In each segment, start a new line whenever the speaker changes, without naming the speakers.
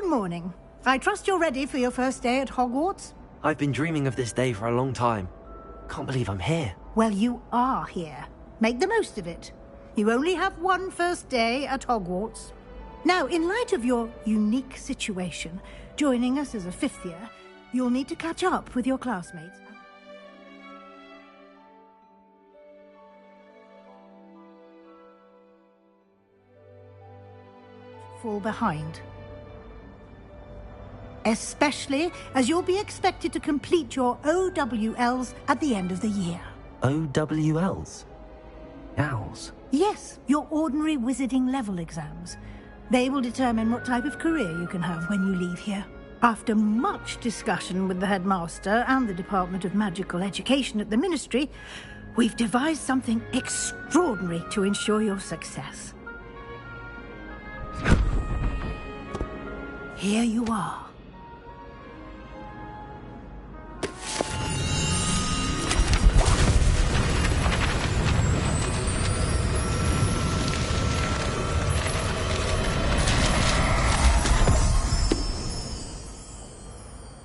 Good morning. I trust you're ready for your first day at Hogwarts?
I've been dreaming of this day for a long time. Can't believe I'm here.
Well, you are here. Make the most of it. You only have one first day at Hogwarts. Now, in light of your unique situation, joining us as a fifth year, you'll need to catch up with your classmates. Fall behind. Especially as you'll be expected to complete your OWLs at the end of the year.
OWLs? Owls?
Yes, your ordinary wizarding level exams. They will determine what type of career you can have when you leave here. After much discussion with the headmaster and the Department of Magical Education at the Ministry, we've devised something extraordinary to ensure your success. Here you are.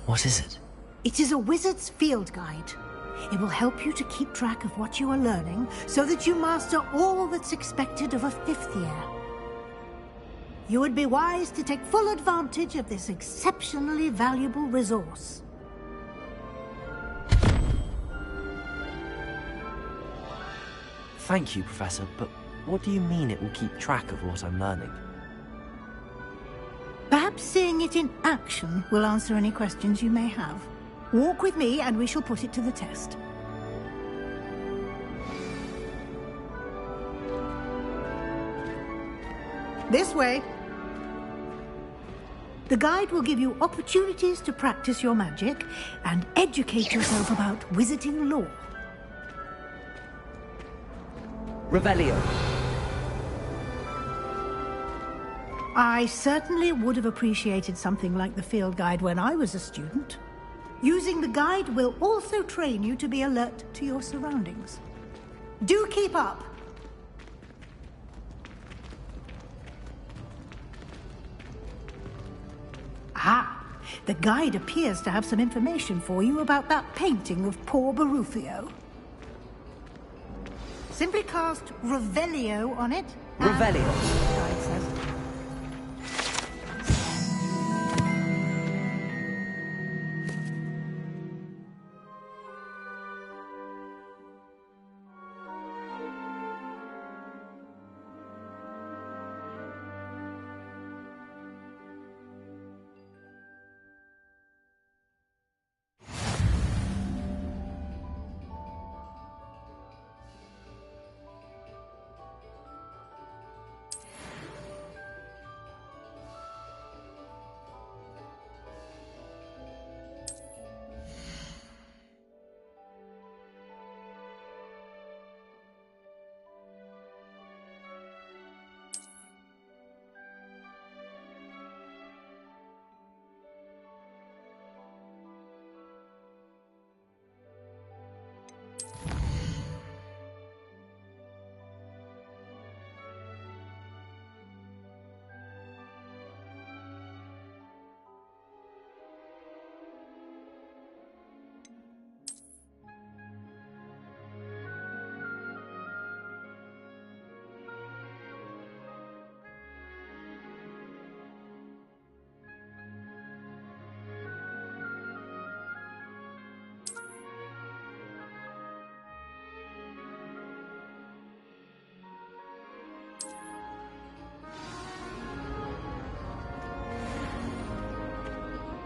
What is it?
It is a wizard's field guide. It will help you to keep track of what you are learning so that you master all that's expected of a fifth year. You would be wise to take full advantage of this exceptionally valuable resource.
Thank you, Professor, but what do you mean it will keep track of what I'm learning?
Perhaps seeing it in action will answer any questions you may have. Walk with me and we shall put it to the test. This way. The guide will give you opportunities to practice your magic and educate yourself about wizarding lore.
Revelio.
I certainly would have appreciated something like the field guide when I was a student. Using the guide will also train you to be alert to your surroundings. Do keep up! Ah, the guide appears to have some information for you about that painting of poor Barufio. Simply cast Revelio on it.
Revelio.
The guide says.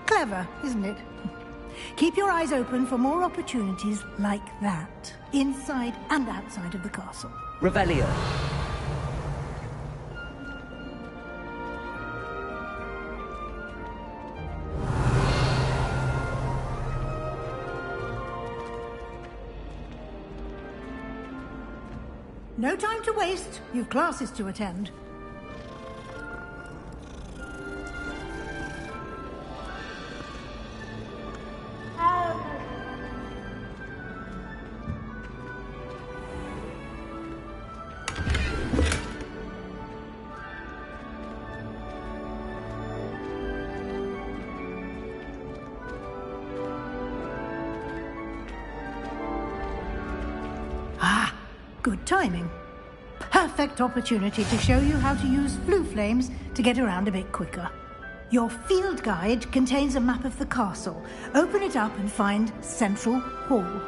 Clever, isn't it? Keep your eyes open for more opportunities like that, inside and outside of the castle.
Revelio.
No time to waste. You've classes to attend. Good timing. Perfect opportunity to show you how to use flue flames to get around a bit quicker. Your field guide contains a map of the castle. Open it up and find Central Hall.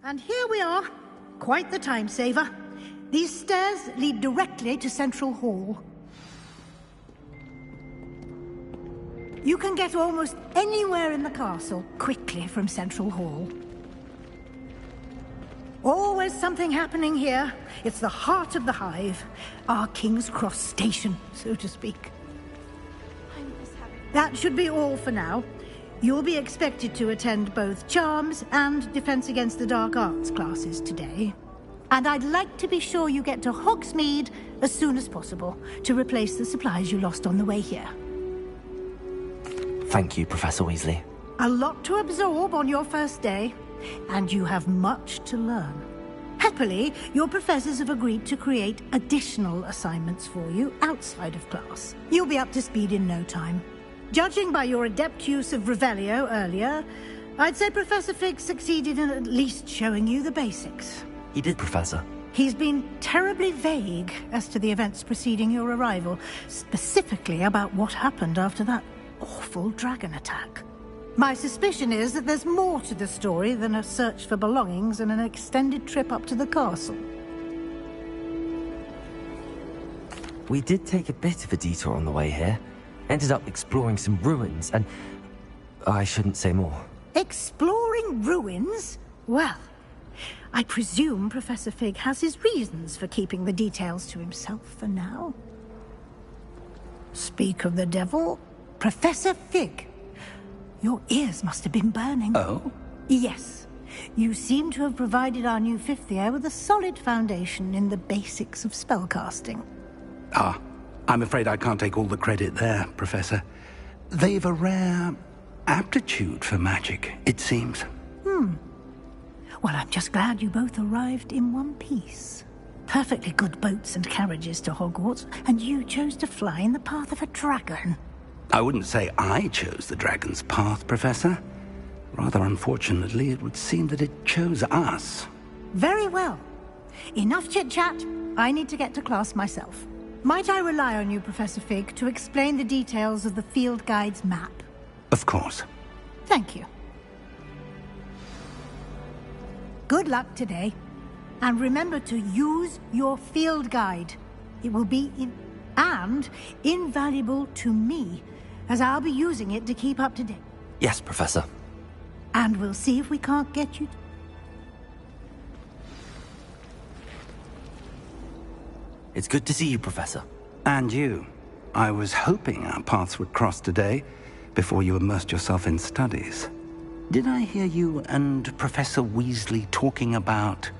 And here we are. Quite the time saver. These stairs lead directly to Central Hall. You can get almost anywhere in the castle quickly from Central Hall. Always something happening here. It's the heart of the hive. Our King's Cross station, so to speak. That should be all for now. You'll be expected to attend both Charms and Defense Against the Dark Arts classes today. And I'd like to be sure you get to Hogsmeade as soon as possible to replace the supplies you lost on the way here.
Thank you, Professor Weasley.
A lot to absorb on your first day, and you have much to learn. Happily, your professors have agreed to create additional assignments for you outside of class. You'll be up to speed in no time. Judging by your adept use of Revelio earlier, I'd say Professor Fig succeeded in at least showing you the basics.
He did, Professor.
He's been terribly vague as to the events preceding your arrival, specifically about what happened after that awful dragon attack. My suspicion is that there's more to the story than a search for belongings and an extended trip up to the castle.
We did take a bit of a detour on the way here. Ended up exploring some ruins, and I shouldn't say more.
Exploring ruins? Well, I presume Professor Fig has his reasons for keeping the details to himself for now. Speak of the devil, Professor Fig. Your ears must have been burning.
Oh?
Yes. You seem to have provided our new fifth year with a solid foundation in the basics of spellcasting.
Ah, I'm afraid I can't take all the credit there, Professor. They've a rare aptitude for magic, it seems.
Well, I'm just glad you both arrived in one piece. Perfectly good boats and carriages to Hogwarts, and you chose to fly in the path of a dragon.
I wouldn't say I chose the dragon's path, Professor. Rather unfortunately, it would seem that it chose us.
Very well. Enough chit-chat. I need to get to class myself. Might I rely on you, Professor Fig, to explain the details of the field guide's map?
Of course.
Thank you. Good luck today. And remember to use your field guide. It will be invaluable to me, as I'll be using it to keep up to date.
Yes, Professor.
And we'll see if we can't get you...
It's good to see you, Professor.
And you. I was hoping our paths would cross today, before you immersed yourself in studies. Did I hear you and Professor Weasley talking about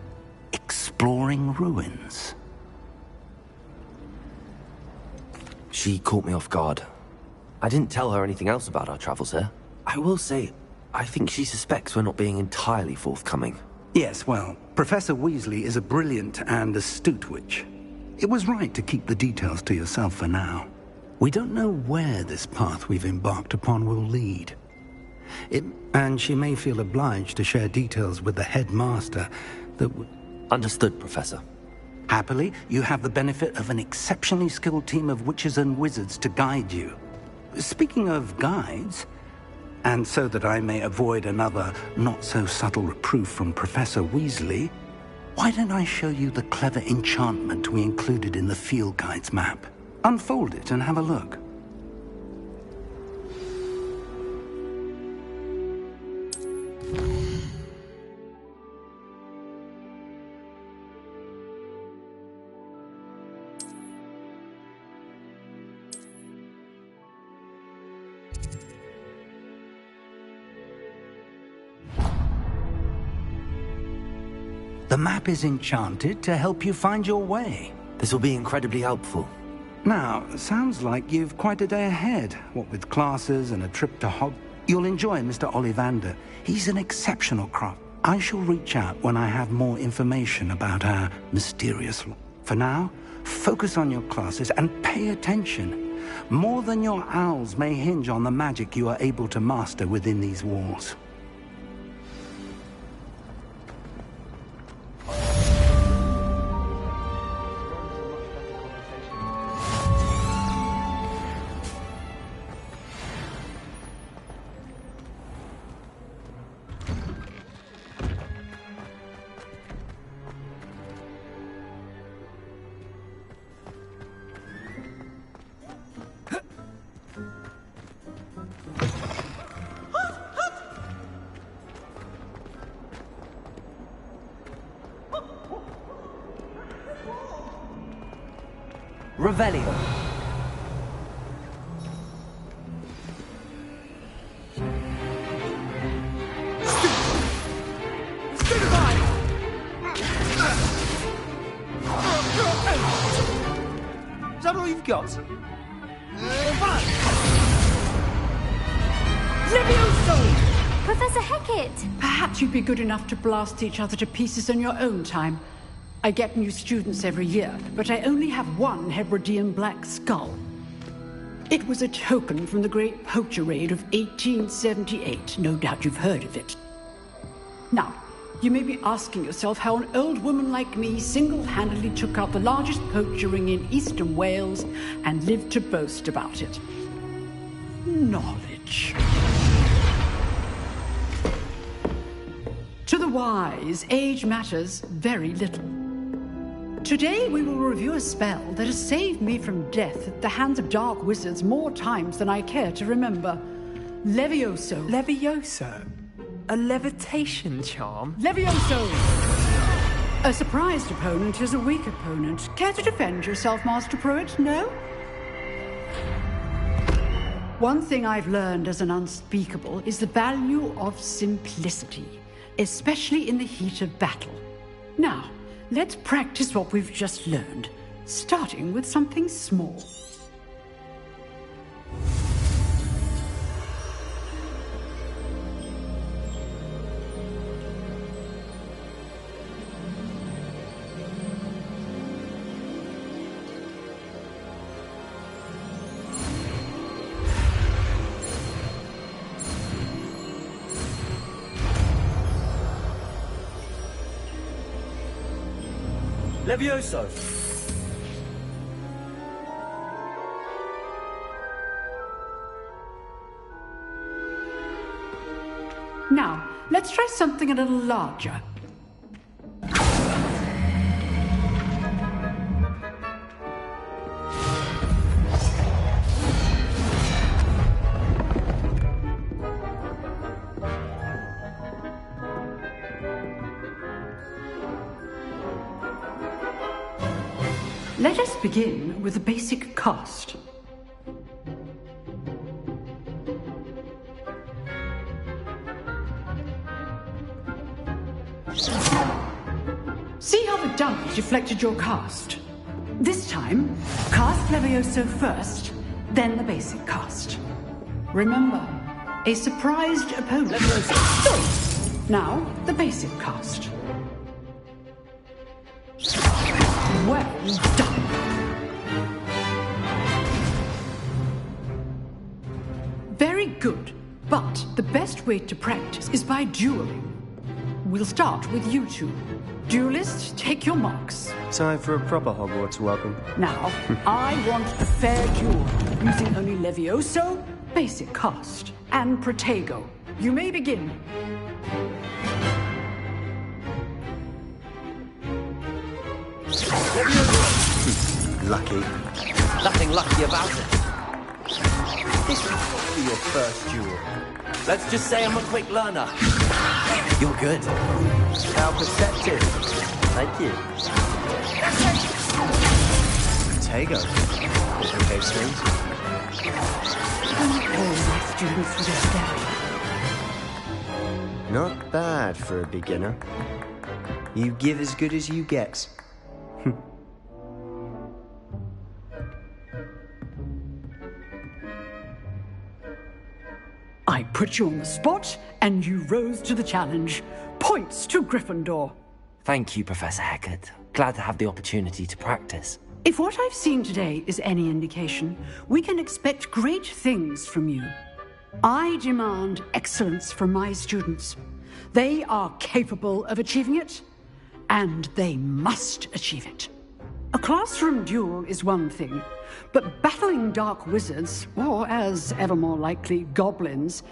exploring ruins?
She caught me off guard. I didn't tell her anything else about our travels here. I will say, I think she suspects we're not being entirely forthcoming.
Yes, well, Professor Weasley is a brilliant and astute witch. It was right to keep the details to yourself for now. We don't know where this path we've embarked upon will lead. And she may feel obliged to share details with the headmaster that would...
Understood, Professor.
Happily, you have the benefit of an exceptionally skilled team of witches and wizards to guide you. Speaking of guides, and so that I may avoid another not-so-subtle reproof from Professor Weasley, why don't I show you the clever enchantment we included in the field guide's map? Unfold it and have a look. The map is enchanted to help you find your way.
This will be incredibly helpful.
Now, sounds like you've quite a day ahead. What with classes and a trip to Hogwarts. You'll enjoy Mr. Ollivander. He's an exceptional craft. I shall reach out when I have more information about our mysterious... For now, focus on your classes and pay attention. More than your owls may hinge on the magic you are able to master within these walls.
Revelio. Is that all you've got?
Levioso! Professor Hecat!
Perhaps you'd be good enough to blast each other to pieces in your own time. I get new students every year, but I only have one Hebridean black skull. It was a token from the Great Poacher Raid of 1878. No doubt you've heard of it. Now, you may be asking yourself how an old woman like me single-handedly took out the largest poacher ring in eastern Wales and lived to boast about it. Knowledge. To the wise, age matters very little. Today we will review a spell that has saved me from death at the hands of dark wizards more times than I care to remember. Levioso.
Levioso? A levitation charm?
Levioso! A surprised opponent is a weak opponent. Care to defend yourself, Master Pruitt? No? One thing I've learned as an unspeakable is the value of simplicity, especially in the heat of battle. Now, let's practice what we've just learned, starting with something small.
Levioso!
Now, let's try something a little larger. Let us begin with the basic cast. See how the dummies deflected your cast? This time, cast Levioso first, then the basic cast. Remember, a surprised opponent. Levioso. Now, the basic cast. Well done. Very good, but the best way to practice is by dueling. We'll start with you two. Duelists, take your marks.
Time for a proper Hogwarts welcome.
Now, I want a fair duel, using only Levioso, basic cast, and Protego. You may begin.
Lucky.
Nothing lucky about it.
This will be your first duel.
Let's just say I'm a quick learner. You're good.
How perceptive. Thank you. Protego. Okay, strings.
All my students for this day.
Not bad for a beginner. You give as good as you get.
I put you on the spot, and you rose to the challenge. Points to Gryffindor.
Thank you, Professor Hecat. Glad to have the opportunity to practice.
If what I've seen today is any indication, we can expect great things from you. I demand excellence from my students. They are capable of achieving it, and they must achieve it. A classroom duel is one thing, but battling dark wizards, or as ever more likely, goblins,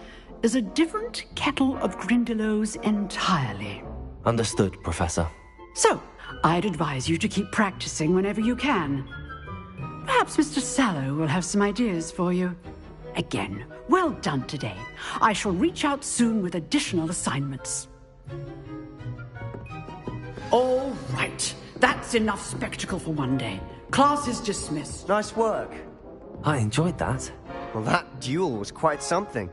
is a different kettle of Grindylows entirely.
Understood, Professor.
So, I'd advise you to keep practicing whenever you can. Perhaps Mr. Sallow will have some ideas for you. Again, well done today. I shall reach out soon with additional assignments. All right. That's enough spectacle for one day. Class is dismissed.
Nice work.
I enjoyed that.
Well, that duel was quite something.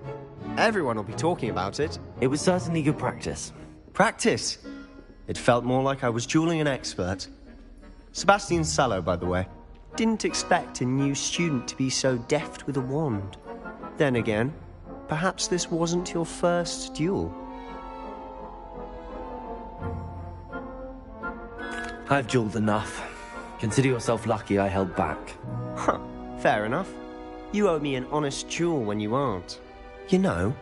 Everyone will be talking about it.
It was certainly good practice.
Practice? It felt more like I was dueling an expert. Sebastian Sallow, by the way. Didn't expect a new student to be so deft with a wand. Then again, perhaps this wasn't your first duel.
I've dueled enough. Consider yourself lucky I held back.
Huh, fair enough. You owe me an honest duel when you aren't. You know,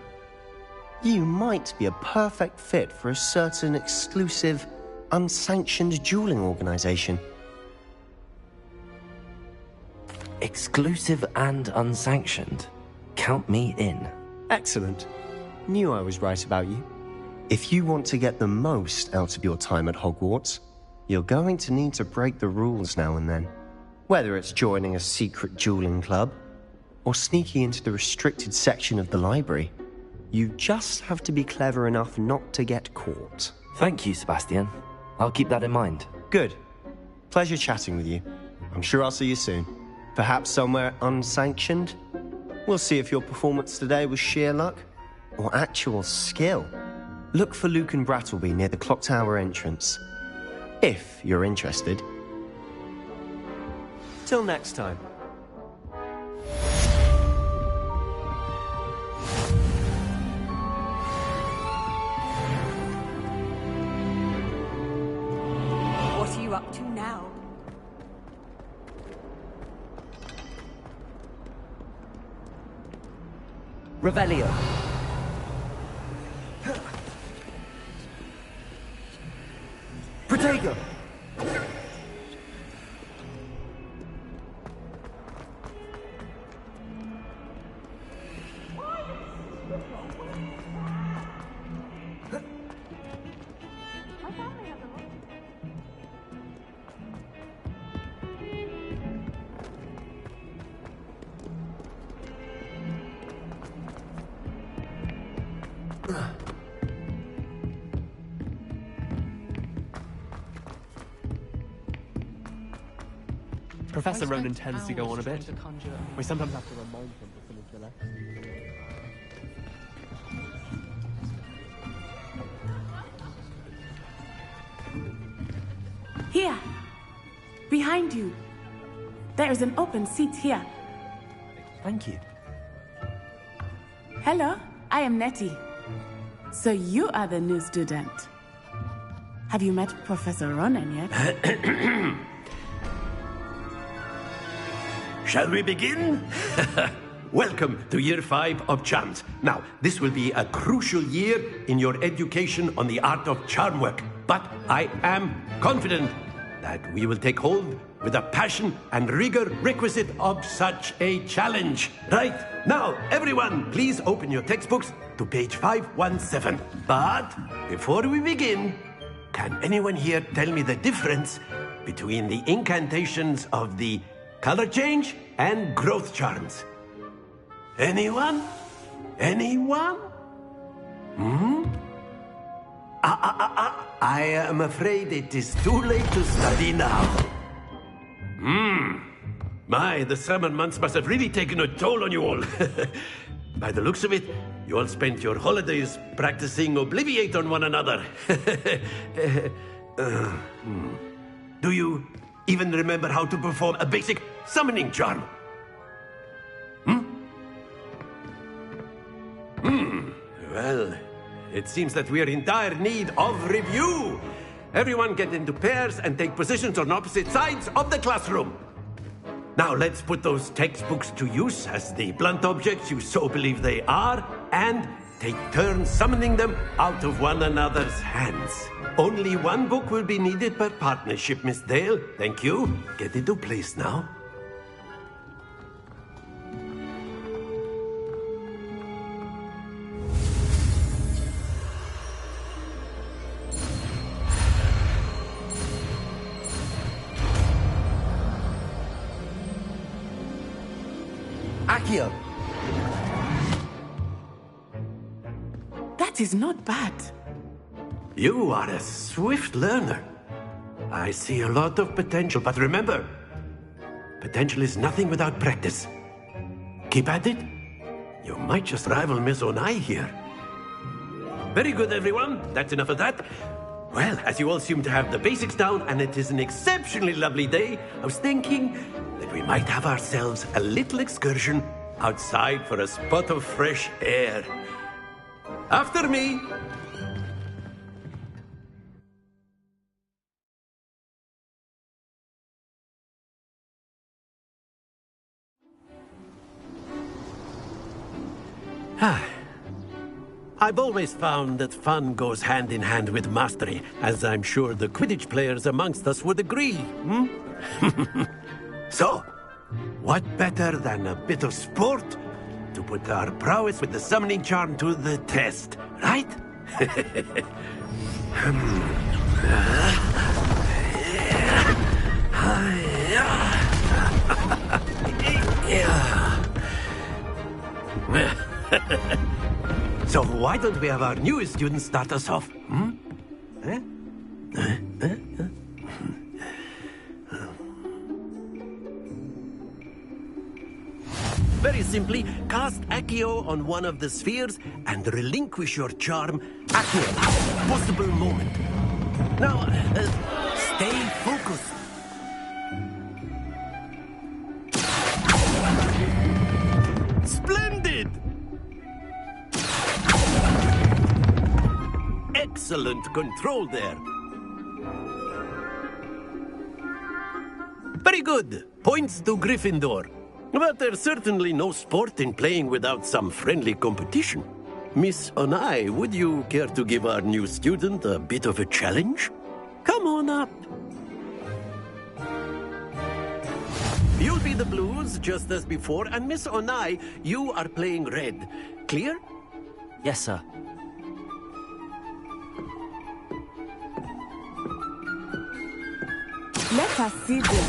you might be a perfect fit for a certain exclusive, unsanctioned dueling organization.
Exclusive and unsanctioned. Count me in.
Excellent. Knew I was right about you. If you want to get the most out of your time at Hogwarts, you're going to need to break the rules now and then. Whether it's joining a secret dueling club, or sneaking into the restricted section of the library, you just have to be clever enough not to get caught.
Thank you, Sebastian. I'll keep that in mind.
Good. Pleasure chatting with you. I'm sure I'll see you soon. Perhaps somewhere unsanctioned? We'll see if your performance today was sheer luck, or actual skill. Look for Luke and Brattleby near the clock tower entrance. If you're interested. Till next time.
What are you up to now?
Revelio. Protego.
Professor Ronan tends to go on a bit. We sometimes have to remind him to finish the lesson.
Here. Behind you. There is an open seat here.
Thank you.
Hello, I am Nettie. So you are the new student. Have you met Professor Ronan yet?
Shall we begin? welcome to Year 5 of Charms. Now, this will be a crucial year in your education on the art of charm work. But I am confident that we will take hold with the passion and rigor requisite of such a challenge. Right, now, everyone, please open your textbooks to page 517. But before we begin, can anyone here tell me the difference between the incantations of the color change and growth charms? Anyone? Anyone? I am afraid it is too late to study now. My, the summer months must have really taken a toll on you all. By the looks of it, you all spent your holidays practicing Obliviate on one another. Do you even remember how to perform a basic summoning charm? Well, it seems that we are in dire need of review. Everyone get into pairs and take positions on opposite sides of the classroom. Now let's put those textbooks to use as the blunt objects you so believe they are, and take turns summoning them out of one another's hands. Only one book will be needed per partnership, Miss Dale. Thank you. Get into place now.
Accio!
That is not bad.
You are a swift learner. I see a lot of potential, but remember, potential is nothing without practice. Keep at it. You might just rival Miss Onai here. Very good, everyone. That's enough of that. Well, as you all seem to have the basics down, and it is an exceptionally lovely day, I was thinking that we might have ourselves a little excursion outside for a spot of fresh air. After me. I've always found that fun goes hand in hand with mastery, as I'm sure the Quidditch players amongst us would agree. So, what better than a bit of sport to put our prowess with the summoning charm to the test, right? So why don't we have our newest student start us off? Very simply, cast Accio on one of the spheres and relinquish your charm at the possible moment. Now, stay focused. Splendid! Excellent control there. Very good. Points to Gryffindor. But there's certainly no sport in playing without some friendly competition. Miss Onai, would you care to give our new student a bit of a challenge? Come on up. You'll be the blues, just as before, and Miss Onai, you are playing red. Clear?
Yes, sir.
Let us see this.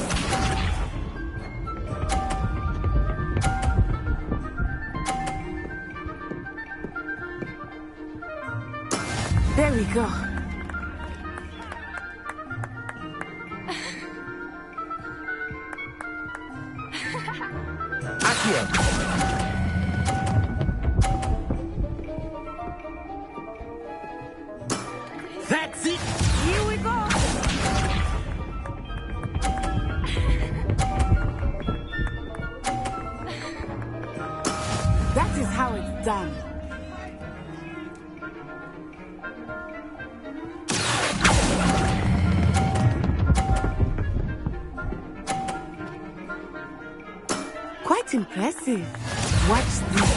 There we go.
Accio!
That's it!
Here we go. That is how it's done. Quite impressive. Watch this.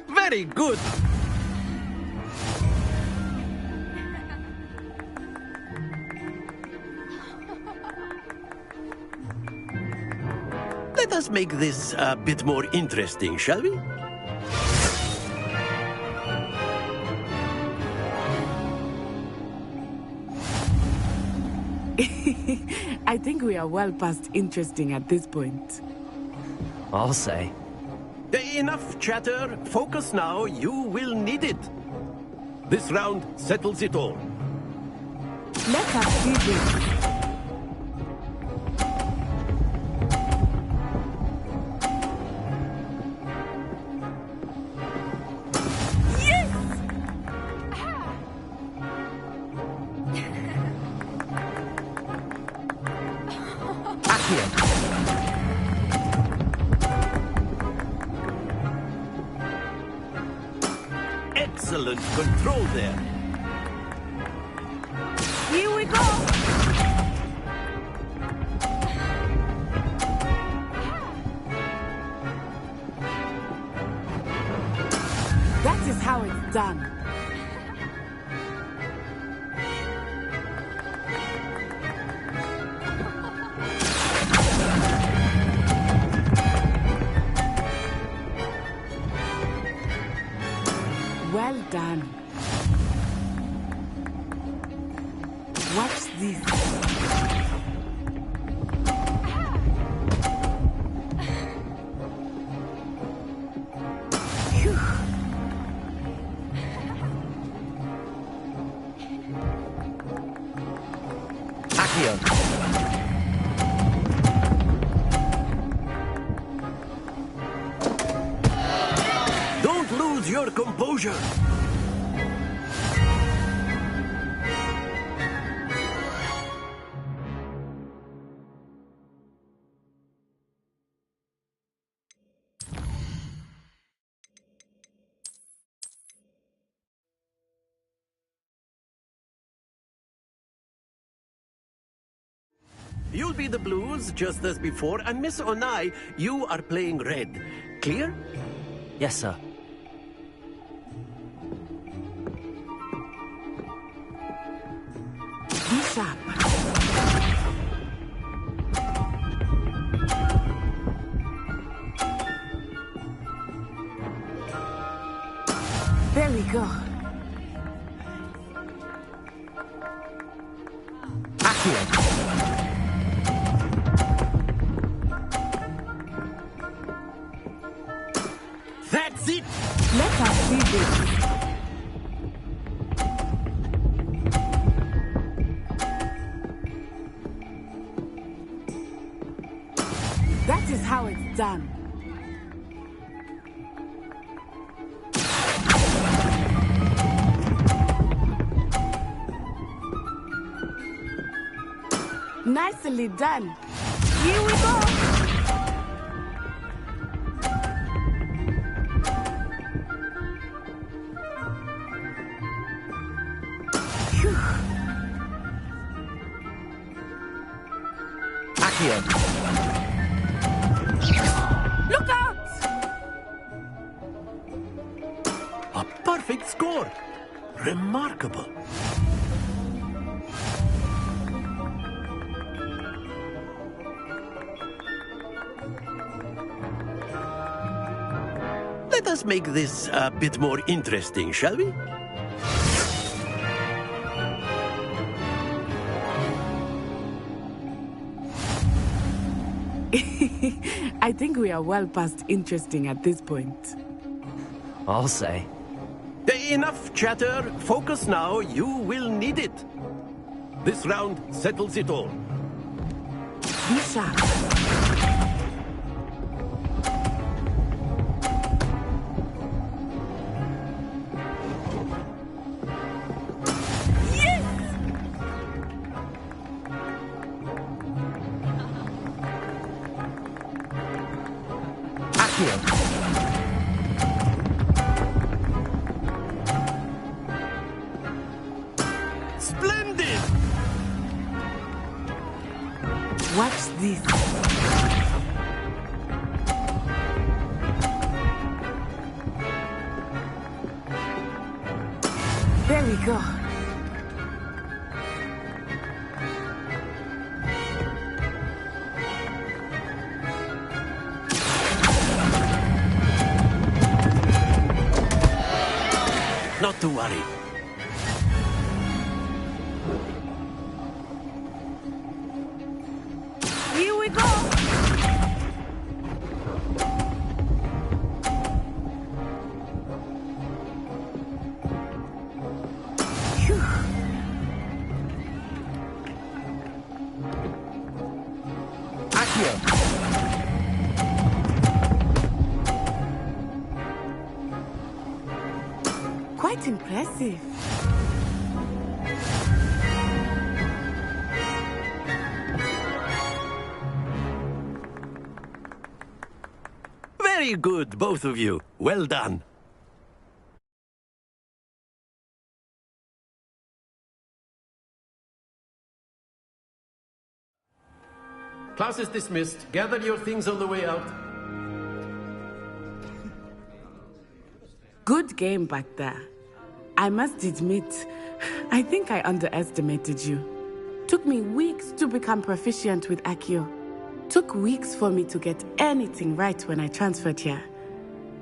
Very good. Let us make this a bit more interesting, shall we?
I think we are well past interesting at this point.
I'll say.
Enough chatter. Focus now. You will need it. This round settles it all.
Let us see this.
Excellent control there.
Here we go. That is how it's done. Well done. Watch this. Phew.
Accio.
Don't lose your composure. You'll be the blues, just as before, and Miss Onai, you are playing red. Clear?
Yes, sir.
Be sharp. There we go.
Accio.
That's it!
Let us see this. That is how it's done. Nicely done. Here we go. Phew.
Accio.
Look out!
A perfect score. Remarkable. Let us make this a bit more interesting, shall we?
I think we are well past interesting at this point.
I'll say.
Enough chatter. Focus now. You will need it. This round settles it all.
Be sharp.
Splendid!
Watch this. There we go.
Not to worry.
Here we go. Phew.
Accio!
Quite impressive.
Very good, both of you. Well done. Class is dismissed. Gather your things on the way out.
Good game back there. I must admit, I think I underestimated you. Took me weeks to become proficient with Accio. Took weeks for me to get anything right when I transferred here.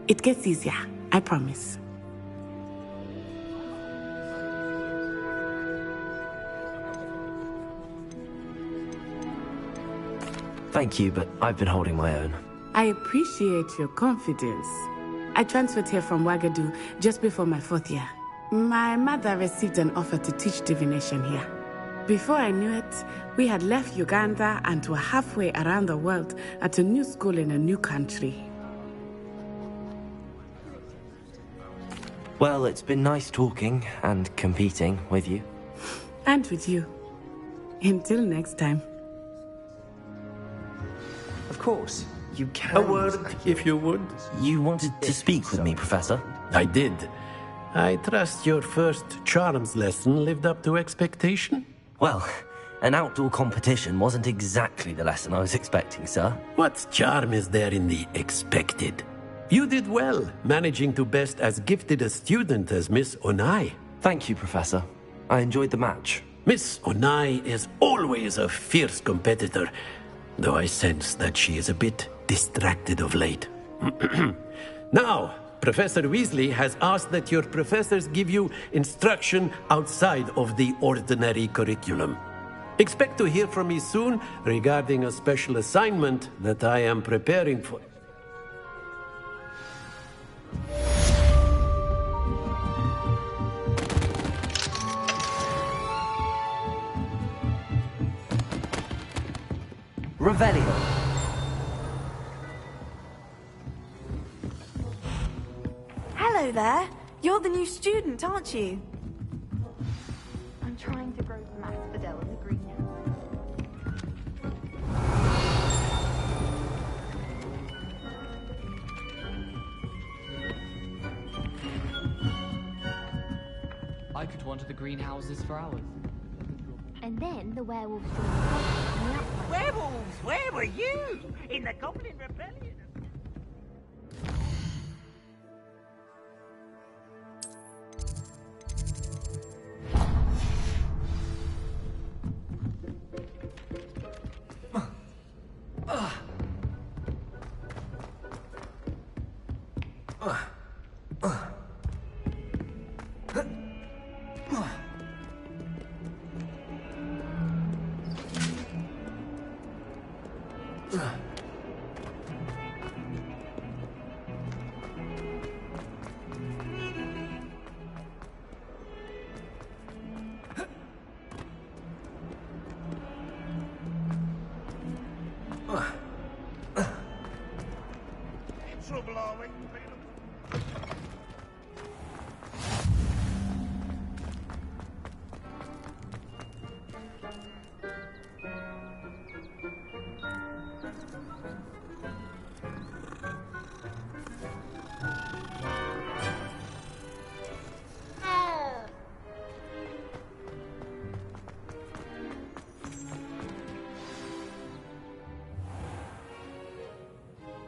It gets easier, I promise.
Thank you, but I've been holding my own.
I appreciate your confidence. I transferred here from Ouagadougou just before my 4th year. My mother received an offer to teach divination here. Before I knew it, we had left Uganda and were halfway around the world at a new school in a new country.
Well, it's been nice talking and competing with you.
And with you. Until next time.
Of course, you can.
A word, if you would.
You wanted to speak with me, Professor?
I did. I trust your first charms lesson lived up to expectation?
Well, an outdoor competition wasn't exactly the lesson I was expecting, sir.
What charm is there in the expected? You did well, managing to best as gifted a student as Miss Onai.
Thank you, Professor. I enjoyed the match.
Miss Onai is always a fierce competitor, though I sense that she is a bit distracted of late. Now, Professor Weasley has asked that your professors give you instruction outside of the ordinary curriculum. Expect to hear from me soon regarding a special assignment that I am preparing for.
Revelio.
Hello there. You're the new student, aren't you? I'm trying to grow the asphodel in the greenhouse.
I could wander the greenhouses for hours.
And then the werewolves joined the cult on the outside.
Werewolves, where were you? In the Goblin Rebellion?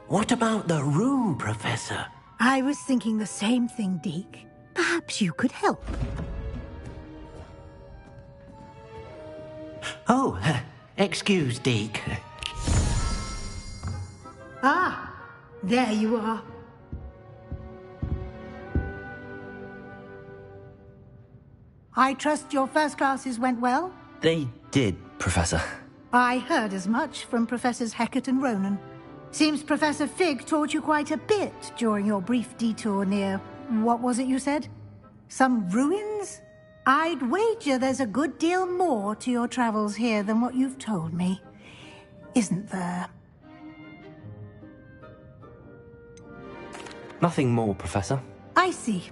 What about the room, Professor?
I was thinking the same thing, Deke. Perhaps you could help.
Oh, excuse, Deke.
Ah, there you are. I trust your first classes went well?
They did, Professor.
I heard as much from Professors Hecat and Ronan. Seems Professor Fig taught you quite a bit during your brief detour near... what was it you said? Some ruins? I'd wager there's a good deal more to your travels here than what you've told me. Isn't there?
Nothing more, Professor.
I see.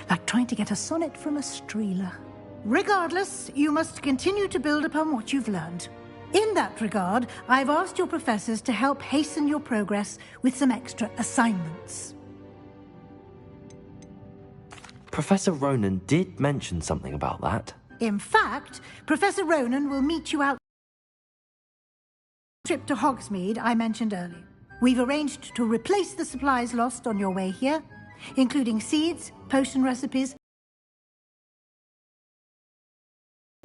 Like trying to get a sonnet from a streeler. Regardless, you must continue to build upon what you've learned. In that regard, I've asked your professors to help hasten your progress with some extra assignments.
Professor Ronan did mention something about that.
In fact, Professor Ronan will meet you out the trip to Hogsmeade I mentioned earlier. We've arranged to replace the supplies lost on your way here, including seeds, potion recipes,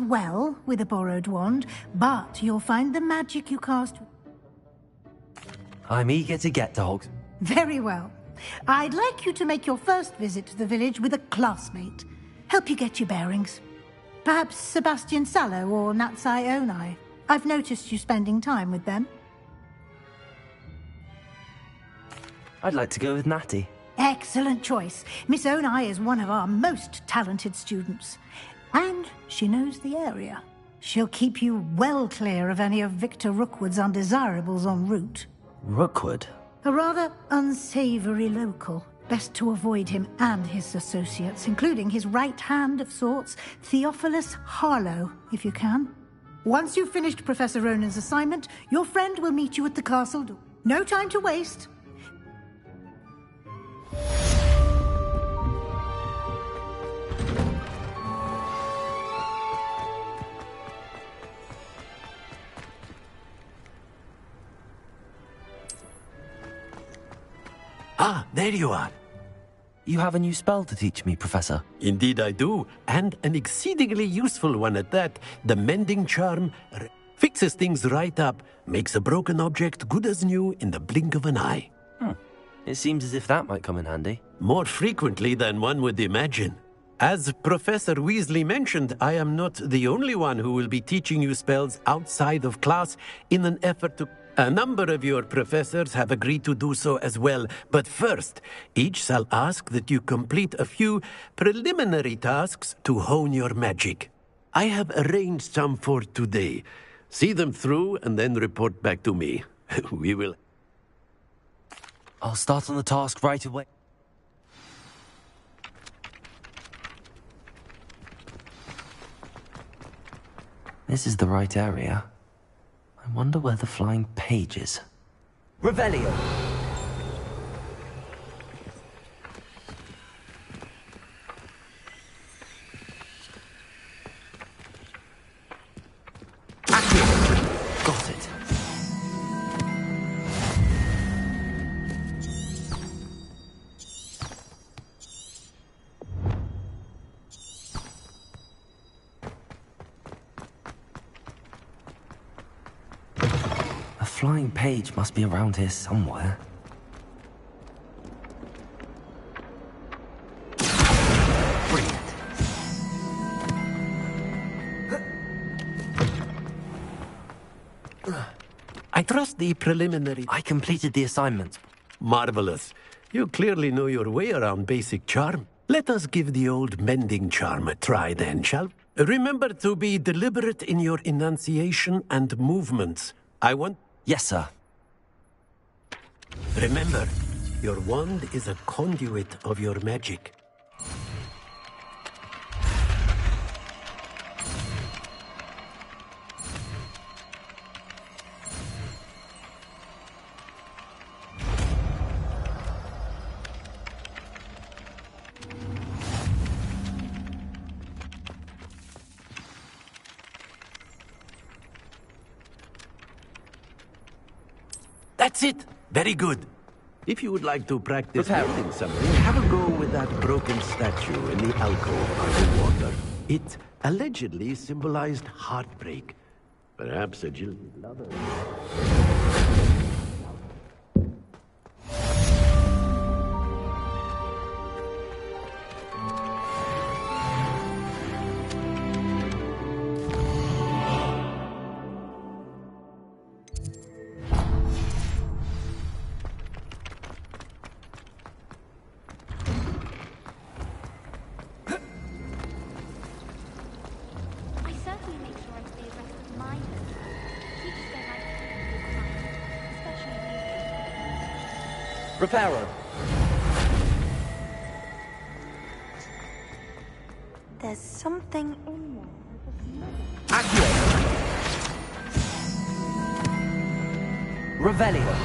well, with a borrowed wand, but you'll find the magic you cast...
I'm eager to get to Hogs.
Very well. I'd like you to make your first visit to the village with a classmate. Help you get your bearings. Perhaps Sebastian Sallow or Natsai Onai. I've noticed you spending time with them.
I'd like to go with Natty.
Excellent choice. Miss Onai is one of our most talented students. And she knows the area. She'll keep you well clear of any of Victor Rookwood's undesirables en route.
Rookwood?
A rather unsavory local. Best to avoid him and his associates, including his right hand of sorts, Theophilus Harlow, if you can. Once you've finished Professor Ronan's assignment, your friend will meet you at the castle door. No time to waste.
Ah, there you are.
You have a new spell to teach me, Professor.
Indeed I do, and an exceedingly useful one at that. The mending charm fixes things right up, makes a broken object good as new in the blink of an eye.
It seems as if that might come in handy.
More frequently than one would imagine. As Professor Weasley mentioned, I am not the only one who will be teaching you spells outside of class in an effort to... A number of your professors have agreed to do so as well, but first, each shall ask that you complete a few preliminary tasks to hone your magic. I have arranged some for today. See them through and then report back to me. We will...
I'll start on the task right away. This is the right area. I wonder where the flying page is. Revelio! Accio! Got it. A flying page must be around here somewhere. Brilliant.
I trust the preliminary...
I completed the assignment.
Marvelous. You clearly know your way around basic charm. Let us give the old mending charm a try then, shall we? Remember to be deliberate in your enunciation and movements. I want...
Yes, sir.
Remember, your wand is a conduit of your magic. That's it! Very good. If you would like to practice
Prepare.
building something, have a go with that broken statue in the alcove underwater. It allegedly symbolized heartbreak. Perhaps a jilted lover.
I certainly make sure I stay abreast of my history. Teachers don't like to keep people behind, especially these days.
Reparo.
There's something in there.
Accio. Revelio.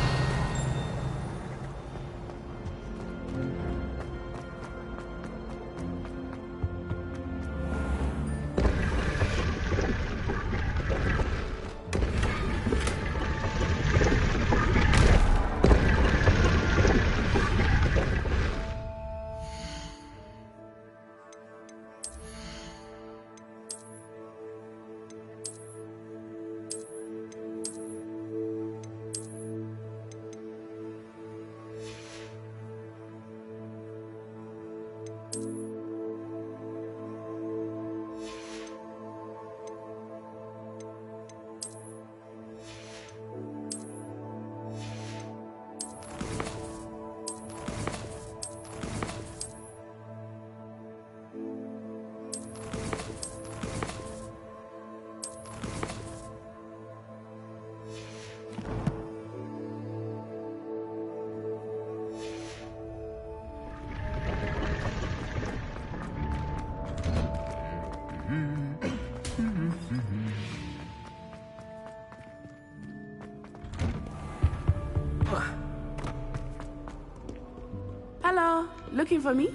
Hello, looking for me?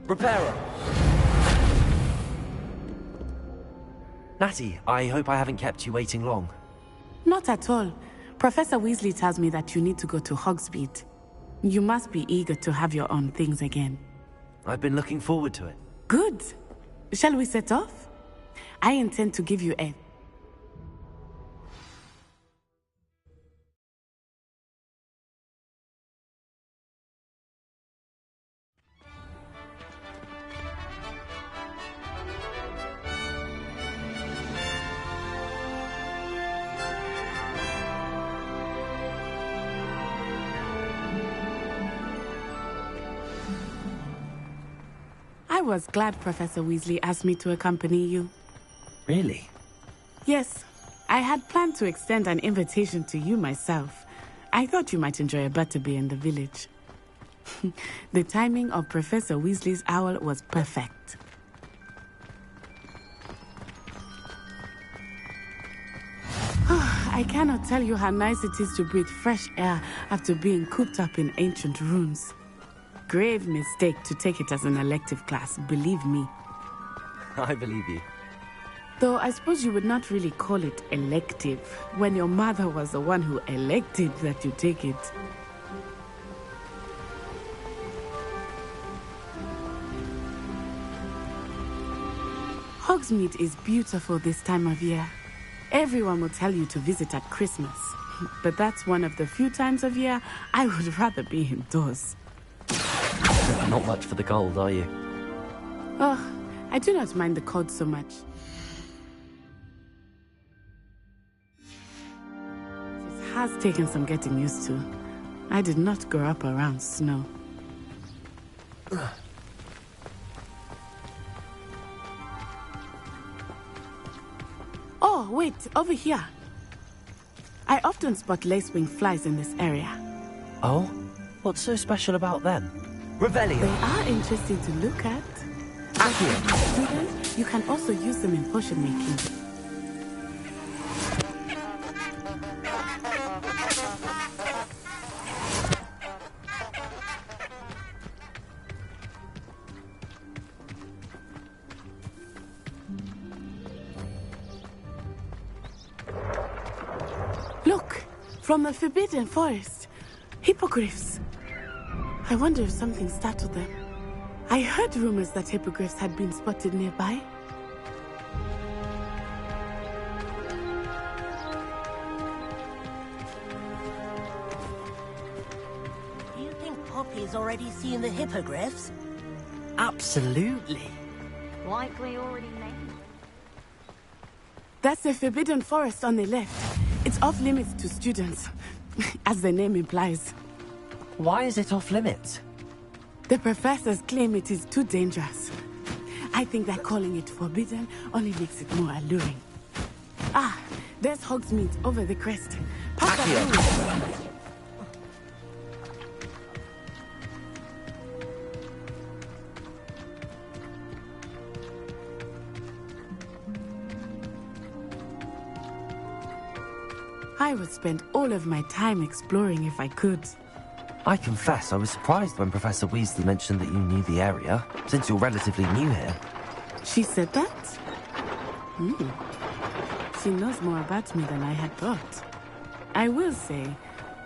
Reparo. Natty, I hope I haven't kept you waiting long.
Not at all. Professor Weasley tells me that you need to go to Hogsmeade. You must be eager to have your own things again.
I've been looking forward to it.
Good. Shall we set off? I intend to give you a... I was glad Professor Weasley asked me to accompany you.
Really?
Yes, I had planned to extend an invitation to you myself. I thought you might enjoy a butterbeer in the village. The timing of Professor Weasley's owl was perfect. I cannot tell you how nice it is to breathe fresh air after being cooped up in ancient rooms. Grave mistake to take it as an elective class, believe me.
I believe you.
Though I suppose you would not really call it elective when your mother was the one who elected that you take it. Hogsmeade is beautiful this time of year. Everyone will tell you to visit at Christmas. But that's one of the few times of year I would rather be indoors.
Not much for the cold, are you?
Oh, I do not mind the cold so much. It has taken some getting used to. I did not grow up around snow. Oh, wait, over here. I often spot lacewing flies in this area.
Oh? What's so special about them? Revelio.
They are interesting to look at. Students, you can also use them in potion making. Look, From the Forbidden Forest. Hippogriffs. I wonder if something startled them. I heard rumors that hippogriffs had been spotted nearby.
Do you think Poppy's already seen the hippogriffs?
Absolutely.
Likely already named.
That's the Forbidden Forest on the left. It's off limits to students, as the name implies.
Why is it off limits?
The professors claim it is too dangerous. I think that calling it forbidden only makes it more alluring. Ah, there's Hogsmeade over the crest. Past that room. I would spend all of my time exploring if I could.
I confess, I was surprised when Professor Weasley mentioned that you knew the area, since you're relatively new here.
She said that? She knows more about me than I had thought. I will say,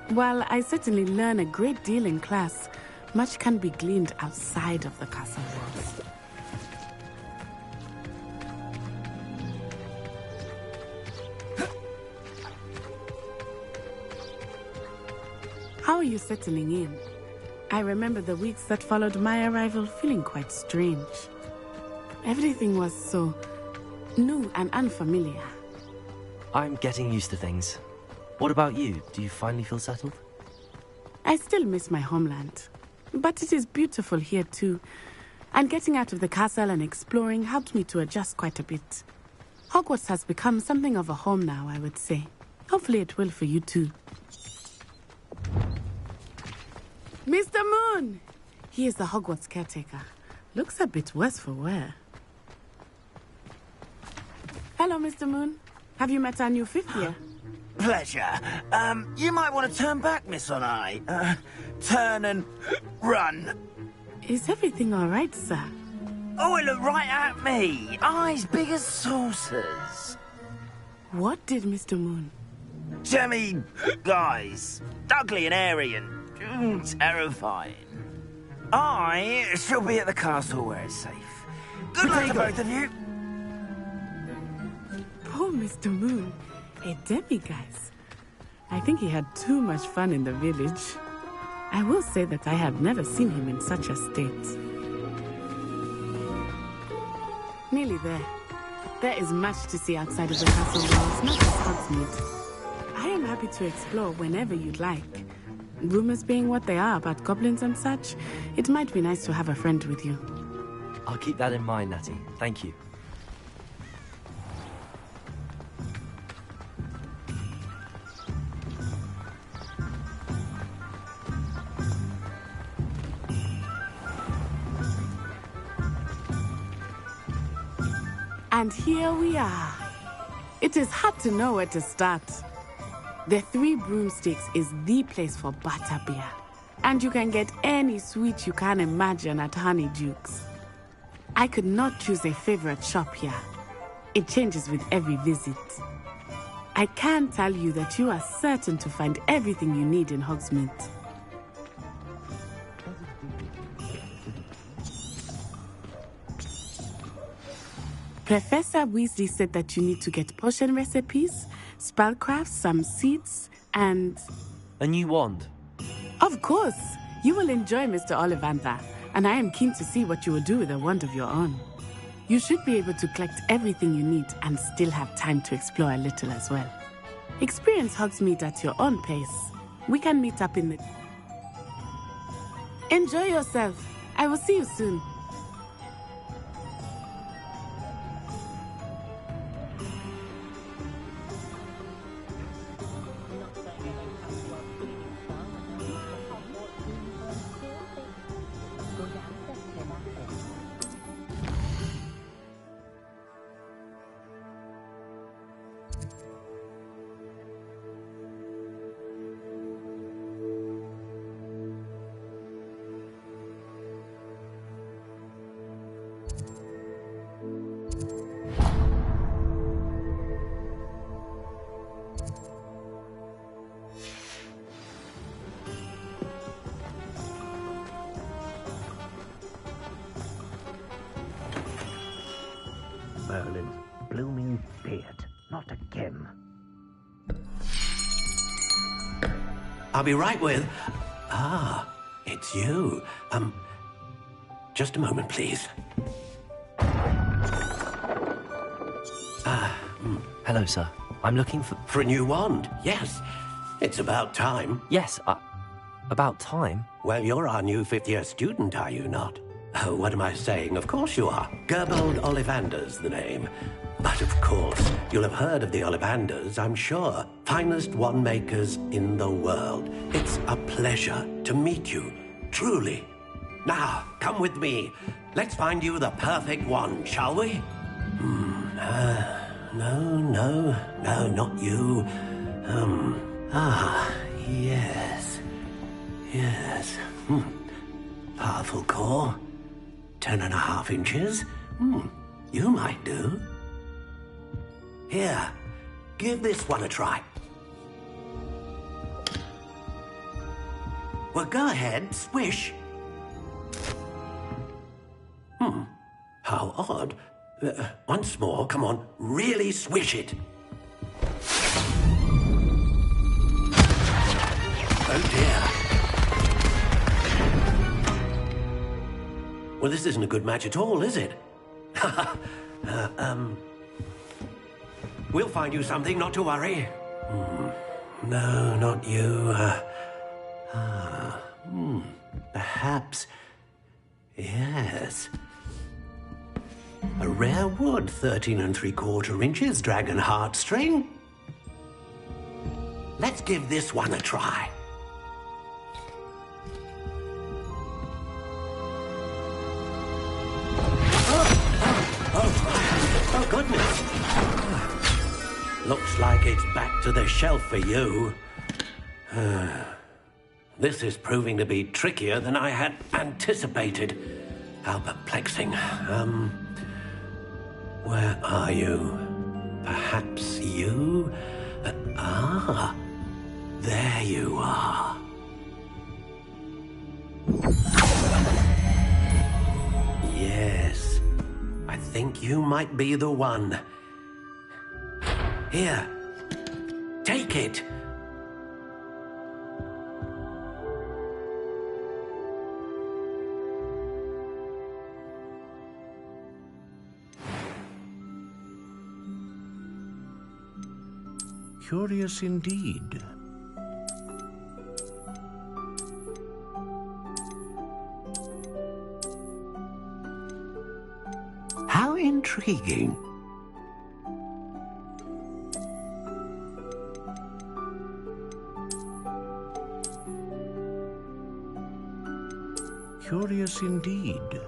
while I certainly learn a great deal in class, much can be gleaned outside of the castle walls. How are you settling in? I remember the weeks that followed my arrival feeling quite strange. Everything was so new and unfamiliar.
I'm getting used to things. What about you? Do you finally feel settled?
I still miss my homeland, but it is beautiful here too. And getting out of the castle and exploring helped me to adjust quite a bit. Hogwarts has become something of a home now, I would say. Hopefully it will for you too. Mr. Moon! He is the Hogwarts caretaker. Looks a bit worse for wear. Hello, Mr. Moon. Have you met our new fifth year?
Pleasure. You might want to turn back, Miss Onai. Turn and run.
Is everything all right, sir?
Oh, it looked right at me. Eyes big as saucers.
What did Mr. Moon?
Jemmy guys. Ugly and airy and terrifying. I shall be at the castle where it's safe. Good luck to both of you.
Poor Mr. Moon. A demiguise. I think he had too much fun in the village. I will say that I have never seen him in such a state. Nearly there. There is much to see outside of the castle walls, not just Hogsmeade. I am happy to explore whenever you'd like. Rumors being what they are about goblins and such, it might be nice to have a friend with you.
I'll keep that in mind, Natty. Thank you.
And here we are. It is hard to know where to start. The Three Broomsticks is the place for butterbeer. And you can get any sweet you can imagine at Honeydukes. I could not choose a favorite shop here. It changes with every visit. I can tell you that you are certain to find everything you need in Hogsmeade. Professor Weasley said that you need to get potion recipes, spellcrafts, some seeds, and...
A new wand?
Of course! You will enjoy Mr. Ollivander, and I am keen to see what you will do with a wand of your own. You should be able to collect everything you need and still have time to explore a little as well. Experience Hogsmeade at your own pace. We can meet up in the... Enjoy yourself. I will see you soon.
Merlin's blooming beard. Not again.
I'll be right with... it's you. Just a moment, please.
Hello, sir. I'm looking for...
For a new wand, yes. It's about time.
Yes, about time?
Well, you're our new fifth-year student, are you not? Oh, what am I saying? Of course you are. Gerbold Ollivander's the name. But of course, you'll have heard of the Ollivanders, I'm sure. Finest wand makers in the world. It's a pleasure to meet you, truly. Now, come with me. Let's find you the perfect wand, shall we? No, not you. Yes. Powerful core. 10.5 inches. You might do. Here, give this one a try. Well, go ahead, swish. How odd. Once more, come on, really swish it. Oh dear. Well, this isn't a good match at all, is it? We'll find you something, not to worry. No, not you. Perhaps... Yes. A rare wood, 13 3/4 inches, dragon heartstring. Let's give this one a try. Oh, goodness. Looks like it's back to the shelf for you. This is proving to be trickier than I had anticipated. How perplexing. Where are you? Perhaps you? There you are. Yes, I think you might be the one. Here, take it.
Curious indeed.
How intriguing.
Curious indeed.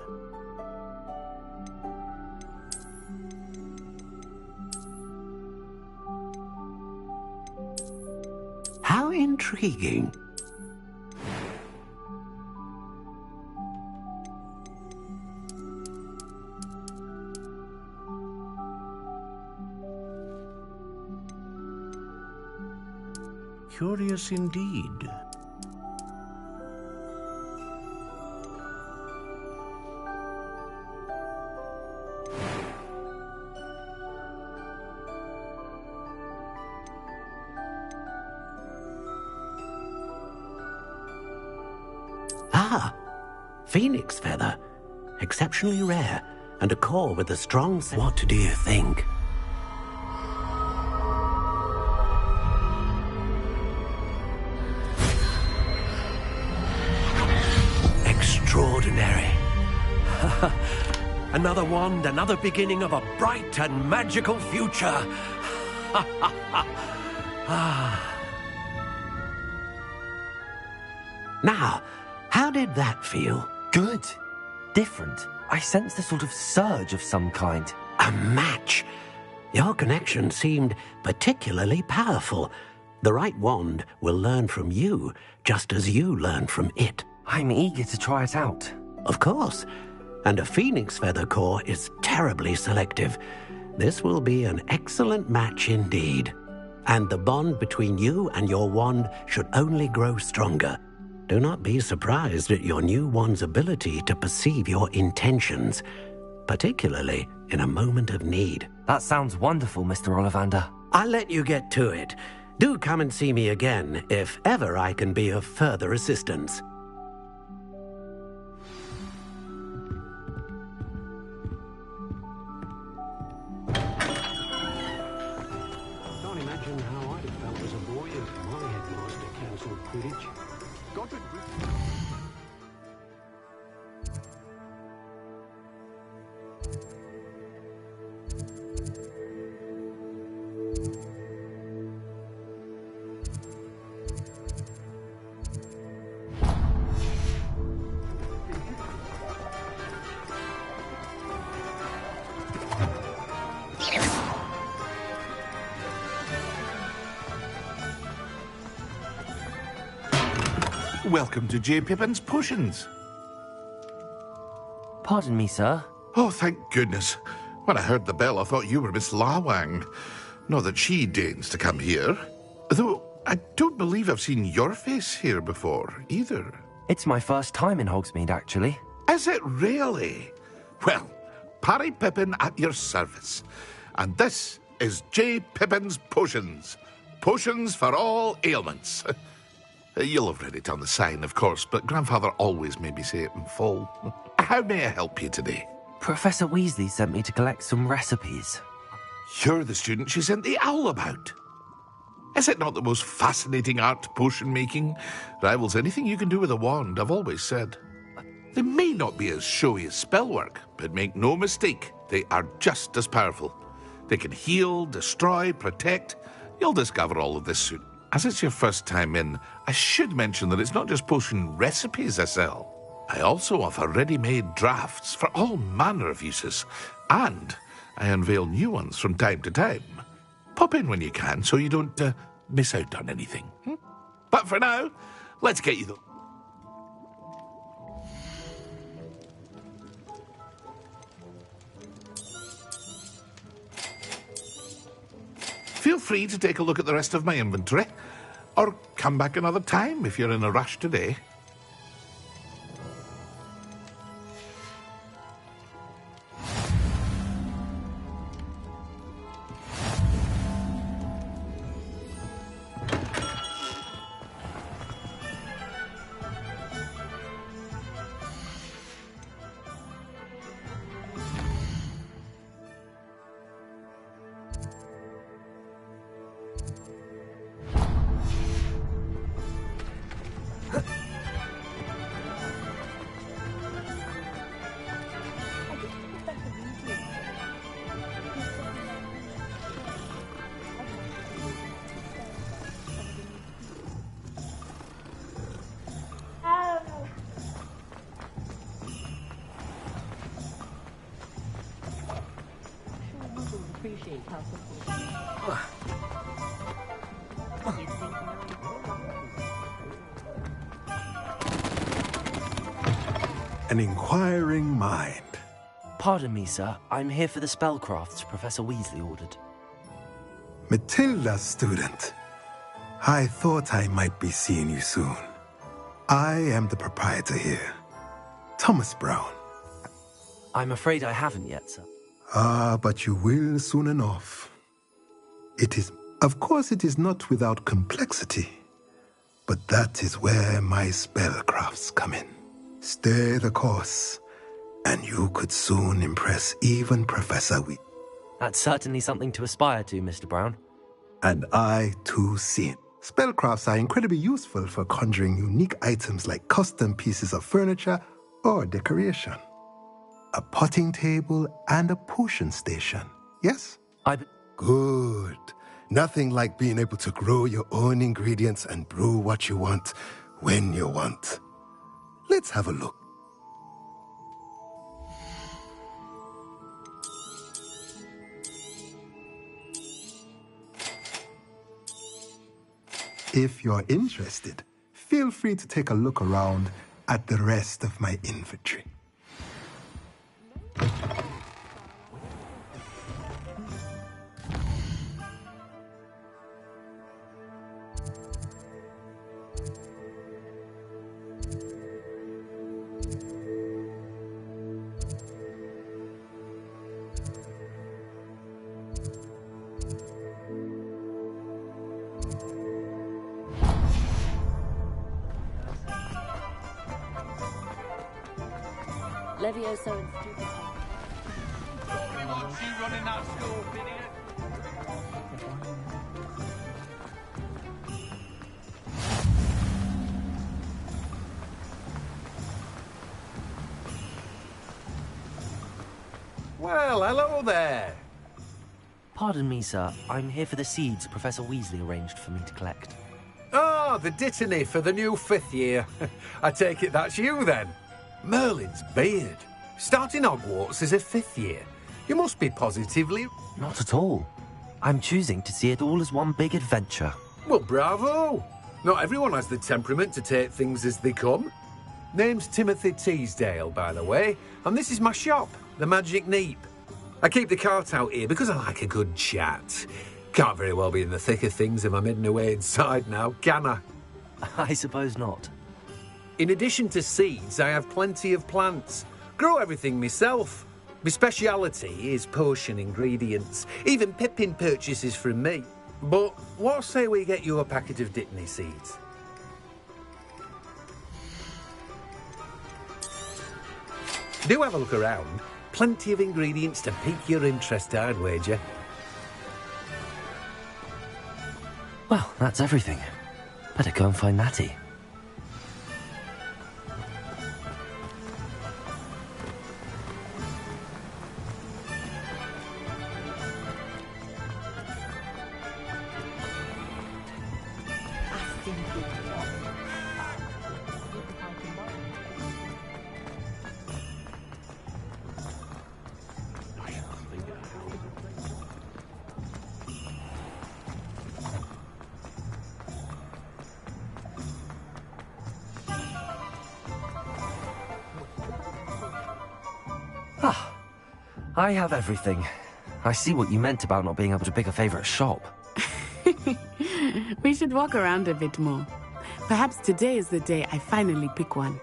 How intriguing.
Curious indeed.
Phoenix feather. Exceptionally rare. And a core with a strong... What do you think? Extraordinary. Another wand, another beginning of a bright and magical future. Now, how did that feel?
Good. Different. I sensed a sort of surge of some kind.
A match. Your connection seemed particularly powerful. The right wand will learn from you, just as you learn from it.
I'm eager to try it out.
Of course. And a phoenix feather core is terribly selective. This will be an excellent match indeed. And the bond between you and your wand should only grow stronger. Do not be surprised at your new wand's ability to perceive your intentions, particularly in a moment of need.
That sounds wonderful, Mr. Ollivander.
I'll let you get to it. Do come and see me again if ever I can be of further assistance. Can't imagine how I'd have felt as a boy if my headmaster cancelled Quidditch. Godric...
Welcome to J. Pippin's Potions.
Pardon me, sir.
Oh, thank goodness. When I heard the bell, I thought you were Miss Lawang. Not that she deigns to come here. Though, I don't believe I've seen your face here before, either.
It's my first time in Hogsmeade, actually.
Is it really? Well, Parry Pippin at your service. And this is J. Pippin's Potions. Potions for all ailments. You'll have read it on the sign, of course, but Grandfather always made me say it in full. How may I help you today?
Professor Weasley sent me to collect some recipes.
You're the student she sent the owl about. Is it not the most fascinating art, potion making? Rivals anything you can do with a wand, I've always said. They may not be as showy as spellwork, but make no mistake, they are just as powerful. They can heal, destroy, protect. You'll discover all of this soon. As it's your first time in, I should mention that it's not just potion recipes I sell. I also offer ready-made drafts for all manner of uses, and I unveil new ones from time to time. Pop in when you can so you don't miss out on anything. But for now, let's get you the... Feel free to take a look at the rest of my inventory, or come back another time if you're in a rush today.
An inquiring mind.
Pardon me, sir. I'm here for the spellcrafts Professor Weasley ordered.
Matilda, student. I thought I might be seeing you soon. I am the proprietor here, Thomas Brown.
I'm afraid I haven't yet, sir.
Ah, but you will soon enough. Of course, it is not without complexity, but that is where my spellcrafts come in. Stay the course, and you could soon impress even Professor Weasley.
That's certainly something to aspire to, Mr. Brown.
And I, too, see it. Spellcrafts are incredibly useful for conjuring unique items like custom pieces of furniture or decoration. A potting table and a potion station, yes? Good. Nothing like being able to grow your own ingredients and brew what you want when you want. Let's have a look. If you're interested, feel free to take a look around at the rest of my inventory.
Levioso and stupid.
We want you running that school, idiot.
Well, hello there.
Pardon me, sir. I'm here for the seeds Professor Weasley arranged for me to collect.
Ah, the dittany for the new 5th year. I take it that's you, then. Merlin's beard. Starting Hogwarts as a 5th year. You must be positively...
Not at all. I'm choosing to see it all as one big adventure.
Well, bravo. Not everyone has the temperament to take things as they come. Name's Timothy Teasdale, by the way, and this is my shop, the Magic Neep. I keep the cart out here because I like a good chat. Can't very well be in the thick of things if I'm hidden away inside now, can I?
I suppose not.
In addition to seeds, I have plenty of plants. Grow everything myself. My speciality is potion ingredients. Even Pippin purchases from me. But what say we get you a packet of Dittany seeds? Do have a look around. Plenty of ingredients to pique your interest, I'd wager.
Well, that's everything. Better go and find Natty. I have everything. I see what you meant about not being able to pick a favourite shop.
We should walk around a bit more. Perhaps today is the day I finally pick one.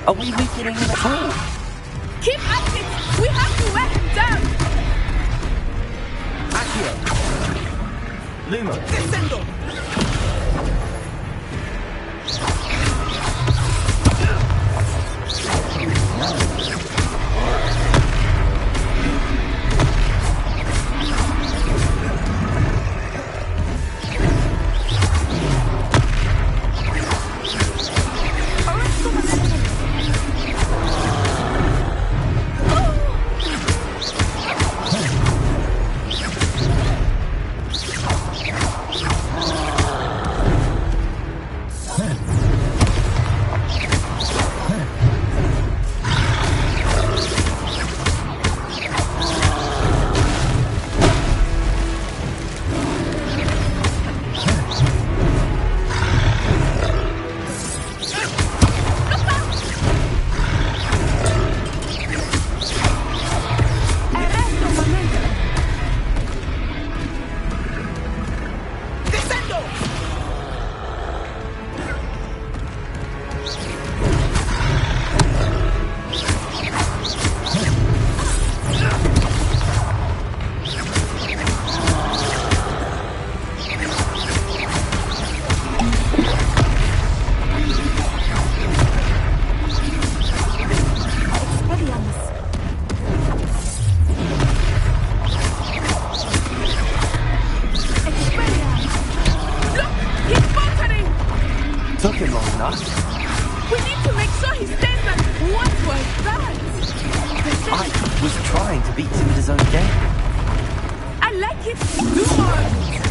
Are we weakening him at all?
Keep at it! We have to wear him down!
Accio! Luma!
Descendo!
Took him long enough.
We need to make sure he stays back. What was that?
I was trying to beat him at his own game.
I like it too much!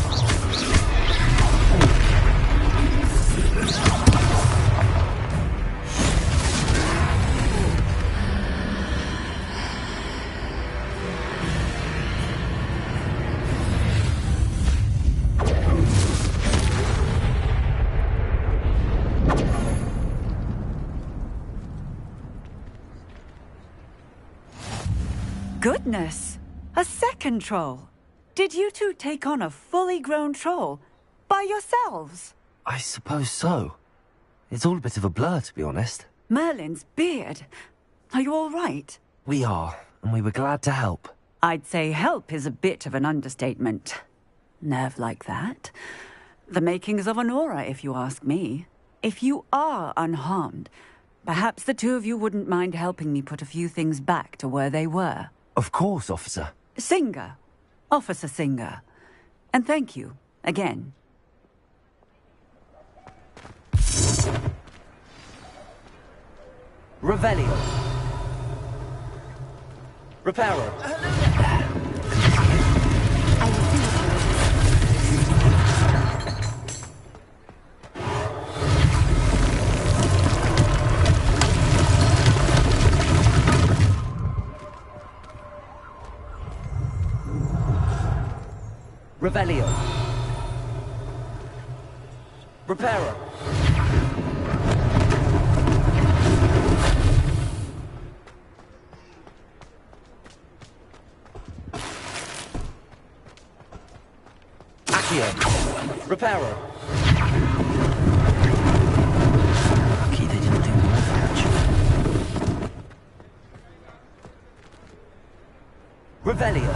Goodness! A second troll! Did you two take on a fully grown troll? By yourselves?
I suppose so. It's all a bit of a blur, to be honest.
Merlin's beard. Are you all right?
We are, and we were glad to help.
I'd say help is a bit of an understatement. Nerve like that. The makings of an aura, if you ask me. If you are unharmed, perhaps the two of you wouldn't mind helping me put a few things back to where they were.
Of course, officer.
Singer. Officer Singer. And thank you, again.
Revelio. Reparo. Revelio. Reparo. Accio. Reparo. Lucky they didn't do more damage. Revelio.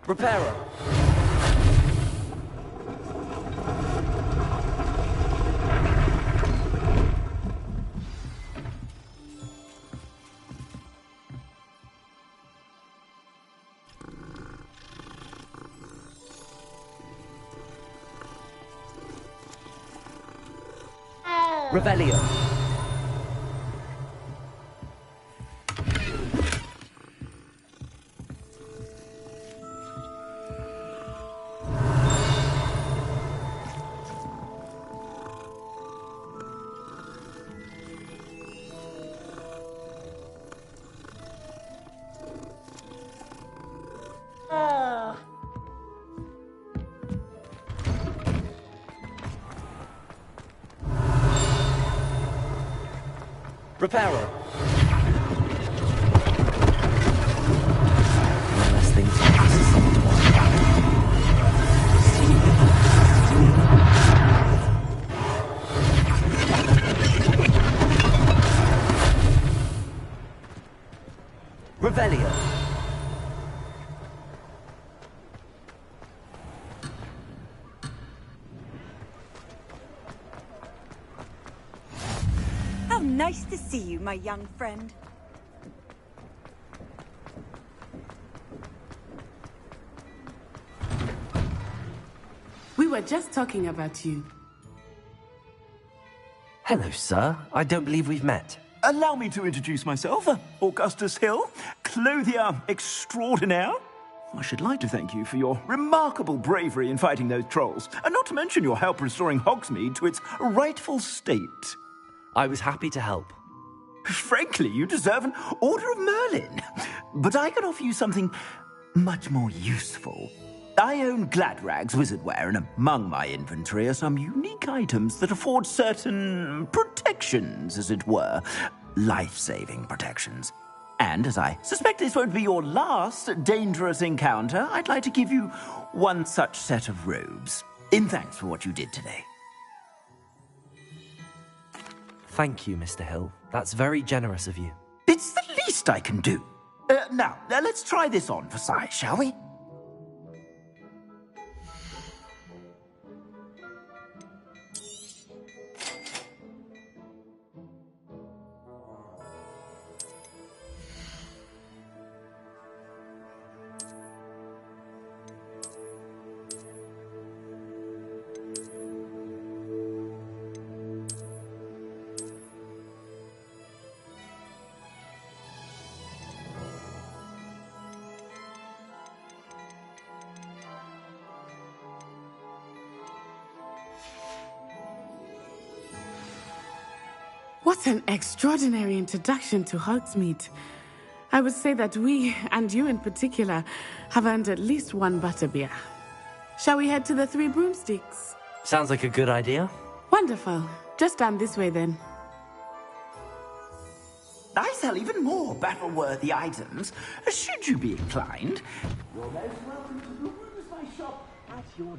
Reparo. Revelio. Reparo. One less thing to focus someone to worry about. Revelio.
Nice to see you, my young friend.
We were just talking about you.
Hello, sir. I don't believe we've met.
Allow me to introduce myself, Augustus Hill, clothier extraordinaire. I should like to thank you for your remarkable bravery in fighting those trolls, and not to mention your help restoring Hogsmeade to its rightful state.
I was happy to help.
Frankly, you deserve an Order of Merlin. But I can offer you something much more useful. I own Gladrag's wizardware, and among my inventory are some unique items that afford certain protections, as it were. Life-saving protections. And as I suspect this won't be your last dangerous encounter, I'd like to give you one such set of robes, in thanks for what you did today.
Thank you, Mr. Hill. That's very generous of you.
It's the least I can do. Now, let's try this on for size, shall we?
What an extraordinary introduction to Hogsmeade. I would say that we, and you in particular, have earned at least one butterbeer. Shall we head to the Three Broomsticks?
Sounds like a good idea.
Wonderful. Just down this way then.
I sell even more battle-worthy items. Should you be inclined, you're most welcome to peruse my shop at your...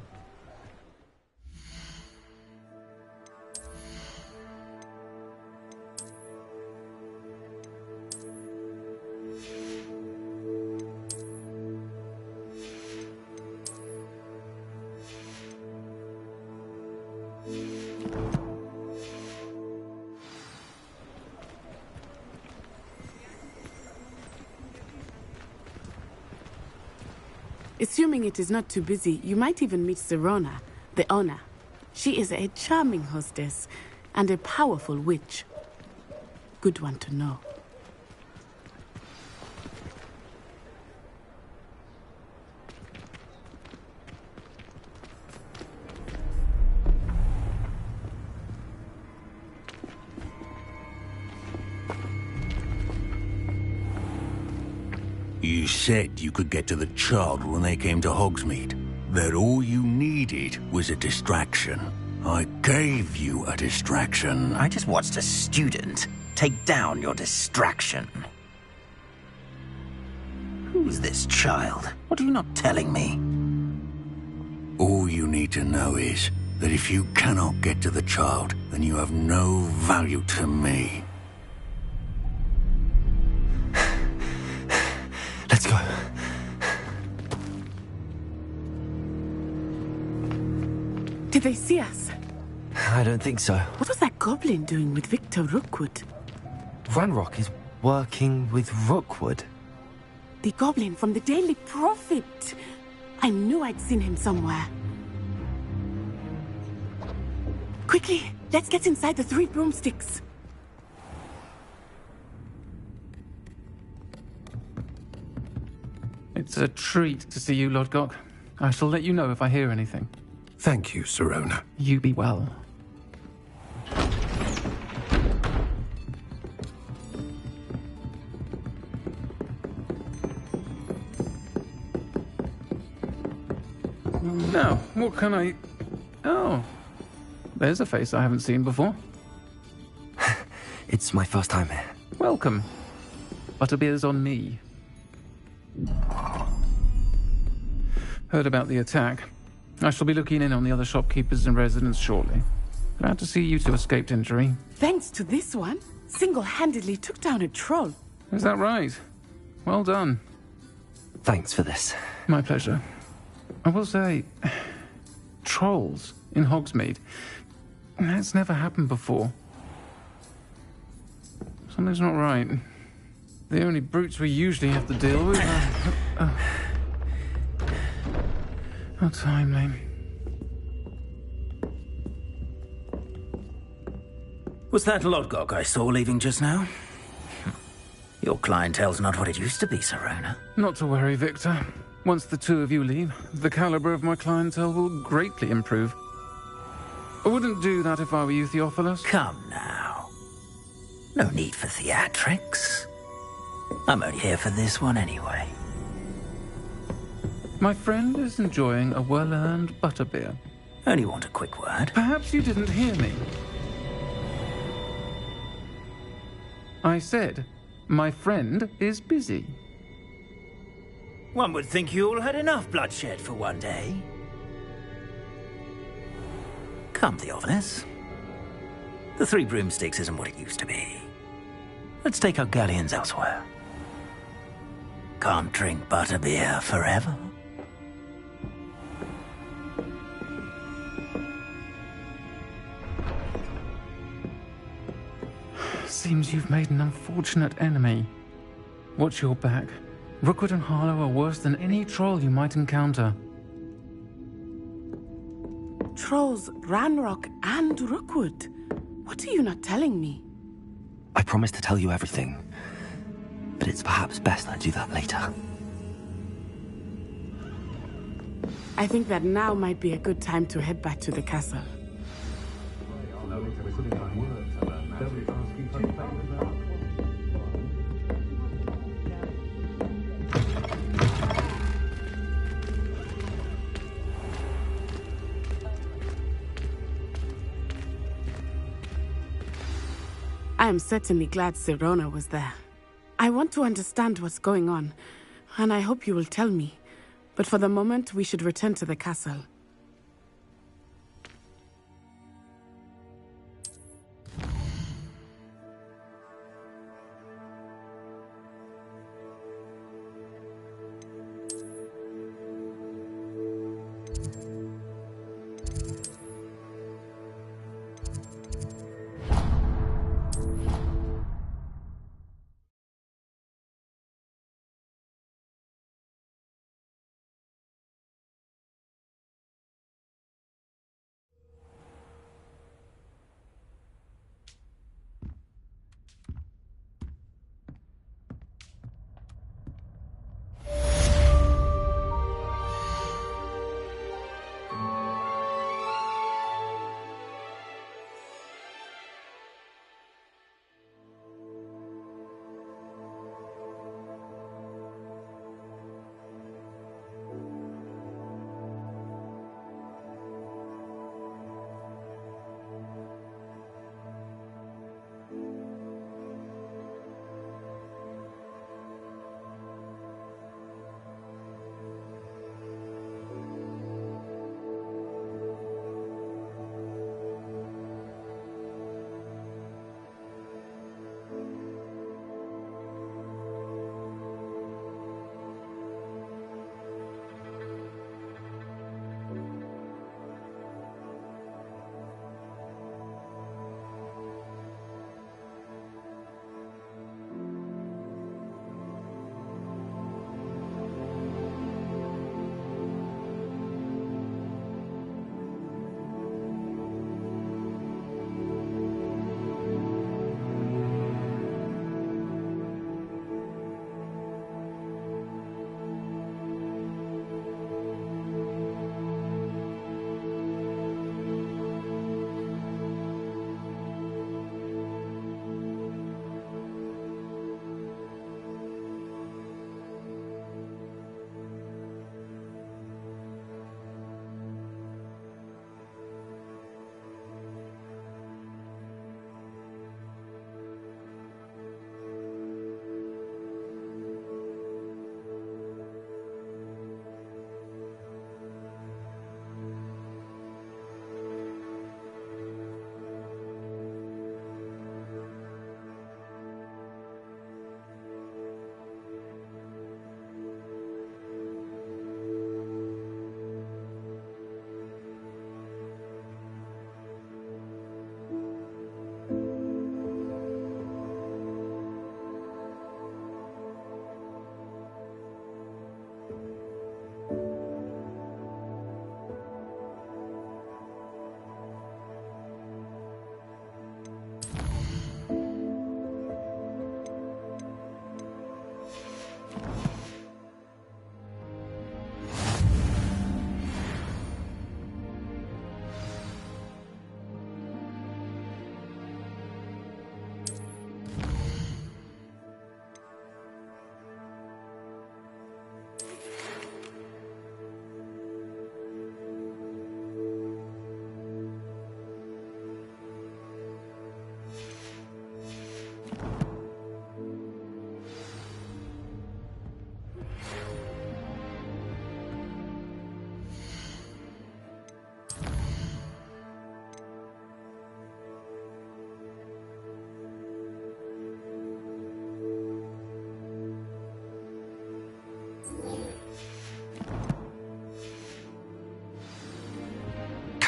Assuming it is not too busy, you might even meet Serona, the owner. She is a charming hostess and a powerful witch. Good one to know.
You said you could get to the child when they came to Hogsmeade. That all you needed was a distraction. I gave you a distraction.
I just watched a student take down your distraction. Who's this child? What are you not telling me?
All you need to know is that if you cannot get to the child, then you have no value to me.
Let's go.
Did they see us?
I don't think so.
What was that goblin doing with Victor Rookwood?
Ranrock is working with Rookwood.
The goblin from the Daily Prophet. I knew I'd seen him somewhere. Quickly, let's get inside the Three Broomsticks.
It's a treat to see you, Lodgok. I shall let you know if I hear anything.
Thank you, Serona.
You be well. Now, what can I... Oh, there's a face I haven't seen before.
It's my first time here.
Welcome. Butterbeer's on me. Heard about the attack. I shall be looking in on the other shopkeepers and residents shortly. Glad to see you two escaped injury.
Thanks to this one, single-handedly took down a troll.
Is that right? Well done.
Thanks for this.
My pleasure. I will say, trolls in Hogsmeade. That's never happened before. Something's not right. The only brutes we usually have to deal with are... How timely.
Was that Lodgok I saw leaving just now? Your clientele's not what it used to be, Serona.
Not to worry, Victor. Once the two of you leave, the caliber of my clientele will greatly improve. I wouldn't do that if I were you, Theophilus.
Come now. No need for theatrics. I'm only here for this one anyway.
My friend is enjoying a well-earned butterbeer.
Only want a quick word.
Perhaps you didn't hear me. I said, my friend is busy.
One would think you all had enough bloodshed for one day. Come, Theophilus. The Three Broomsticks isn't what it used to be. Let's take our galleons elsewhere. Can't drink butterbeer forever.
Seems you've made an unfortunate enemy. Watch your back. Rookwood and Harlow are worse than any troll you might encounter.
Trolls, Ranrock, and Rookwood. What are you not telling me?
I promise to tell you everything, but it's perhaps best I do that later.
I think that now might be a good time to head back to the castle. I am certainly glad Sirona was there. I want to understand what's going on, and I hope you will tell me. But for the moment, we should return to the castle.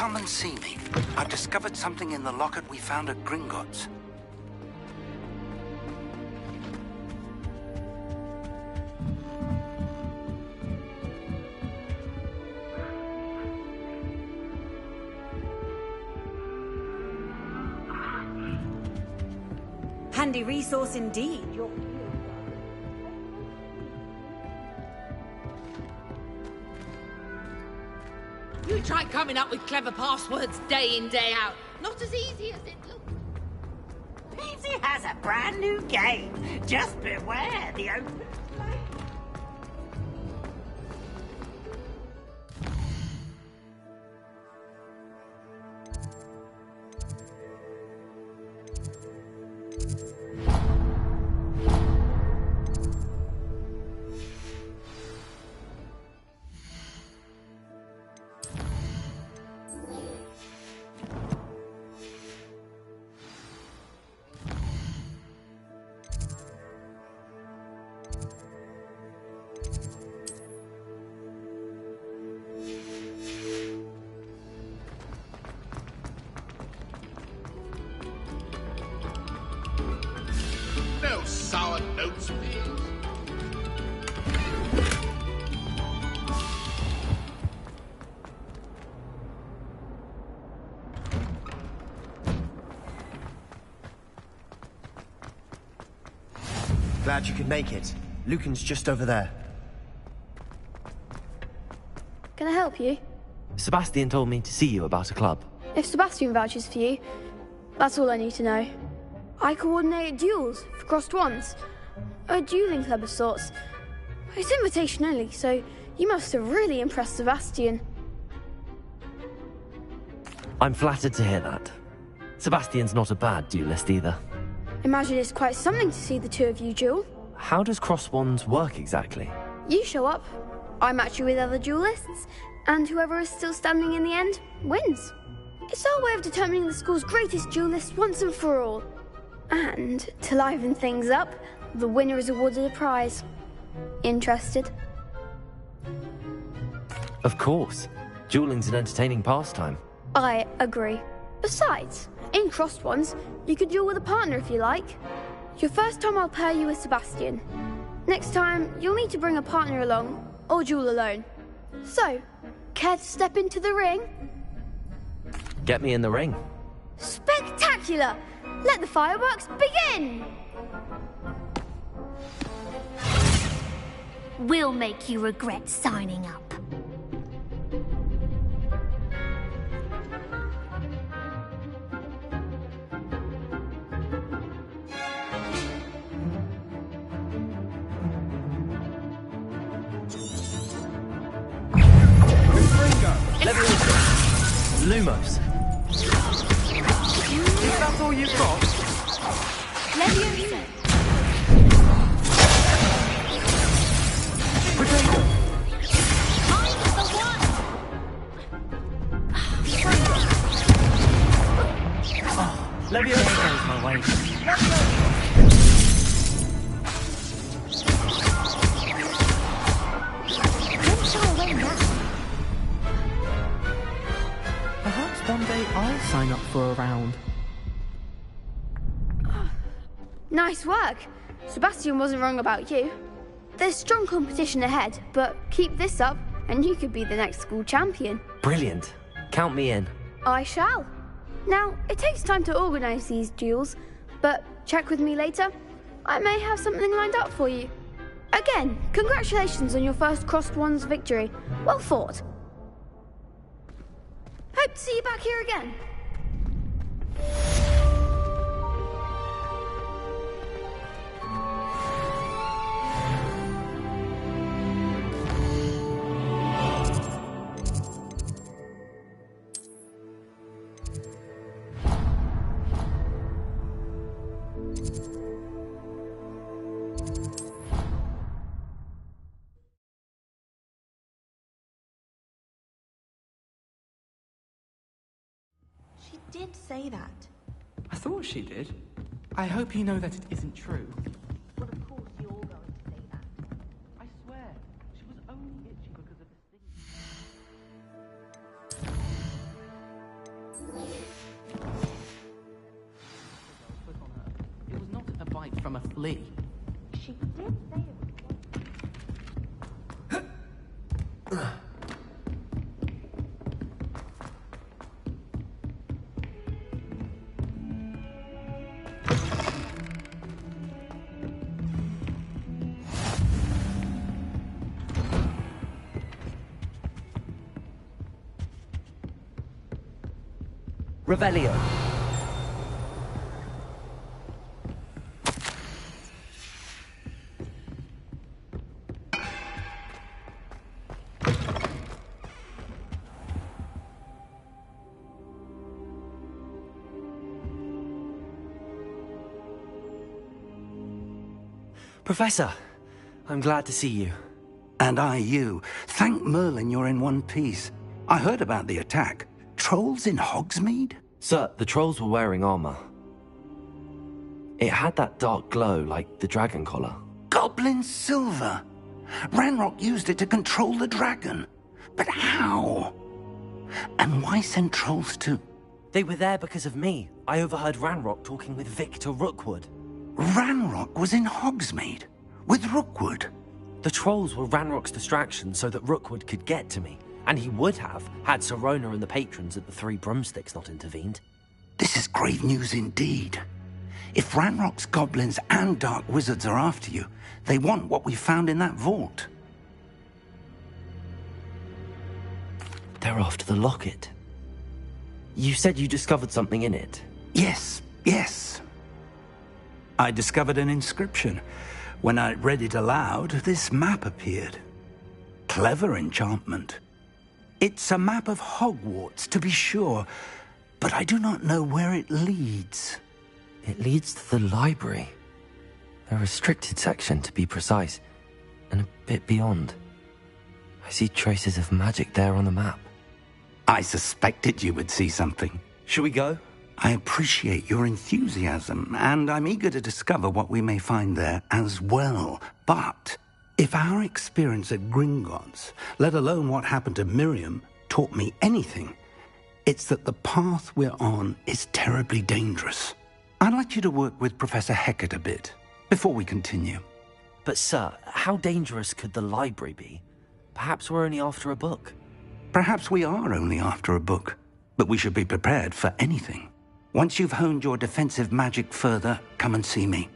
Come and see me. I've discovered something in the locket we found at Gringotts.
Handy resource indeed.
You try coming up with clever passwords day in, day out. Not as easy as it looks.
Peasy has a brand new game. Just beware the open flame.
Notes, please.
Glad you could make it. Lucan's just over there.
Can I help you?
Sebastian told me to see you about a club.
If Sebastian vouches for you, that's all I need to know. I coordinate duels for crossed wands. A dueling club of sorts. It's invitation only, so you must have really impressed Sebastian.
I'm flattered to hear that. Sebastian's not a bad duelist either.
Imagine it's quite something to see the two of you duel.
How does cross wands work exactly?
You show up, I match you with other duelists, and whoever is still standing in the end wins. It's our way of determining the school's greatest duelist once and for all. And to liven things up, the winner is awarded a prize. Interested?
Of course. Dueling's an entertaining pastime.
I agree. Besides, in crossed ones, you could duel with a partner if you like. Your first time I'll pair you with Sebastian. Next time, you'll need to bring a partner along, or duel alone. So, care to step into the ring?
Get me in the ring.
Spectacular! Let the fireworks begin!
We'll make you regret signing up.
Lumos.
Is that all you've got?
Leviosa.
Potato.
I'm the one.
Leviosa goes my way.
Don't shy away now.
Perhaps one day I'll sign up for a round.
Nice work. Sebastian wasn't wrong about you. There's strong competition ahead, but keep this up and you could be the next school champion.
Brilliant. Count me in.
I shall. Now, it takes time to organise these duels, but check with me later. I may have something lined up for you. Again, congratulations on your first crossed wands victory. Well fought. Hope to see you back here again.
She did say that.
I thought she did. I hope you know that it isn't true.
Well, of course you're going to say that.
I swear, she was only itchy because of the sting. It was not a bite from a flea.
She did say it.
Revelio. Professor, I'm glad to see you.
And I you. Thank Merlin you're in one piece. I heard about the attack. Trolls in Hogsmeade?
Sir, the trolls were wearing armor. It had that dark glow like the dragon collar.
Goblin silver! Ranrock used it to control the dragon. But how? And why send trolls too?
They were there because of me. I overheard Ranrock talking with Victor Rookwood.
Ranrock was in Hogsmeade with Rookwood.
The trolls were Ranrock's distraction so that Rookwood could get to me. And he would have, had Sirona and the patrons at the Three Broomsticks not intervened.
This is grave news indeed. If Ranrock's goblins and dark wizards are after you, they want what we found in that vault.
They're after the locket. You said you discovered something in it.
Yes. I discovered an inscription. When I read it aloud, this map appeared. Clever enchantment. It's a map of Hogwarts, to be sure, but I do not know where it leads.
It leads to the library. A restricted section, to be precise, and a bit beyond. I see traces of magic there on the map.
I suspected you would see something.
Shall we go?
I appreciate your enthusiasm, and I'm eager to discover what we may find there as well. But if our experience at Gringotts, let alone what happened to Miriam, taught me anything, it's that the path we're on is terribly dangerous. I'd like you to work with Professor Hecat a bit before we continue.
But sir, how dangerous could the library be? Perhaps we're only after a book.
Perhaps we are only after a book, but we should be prepared for anything. Once you've honed your defensive magic further, come and see me.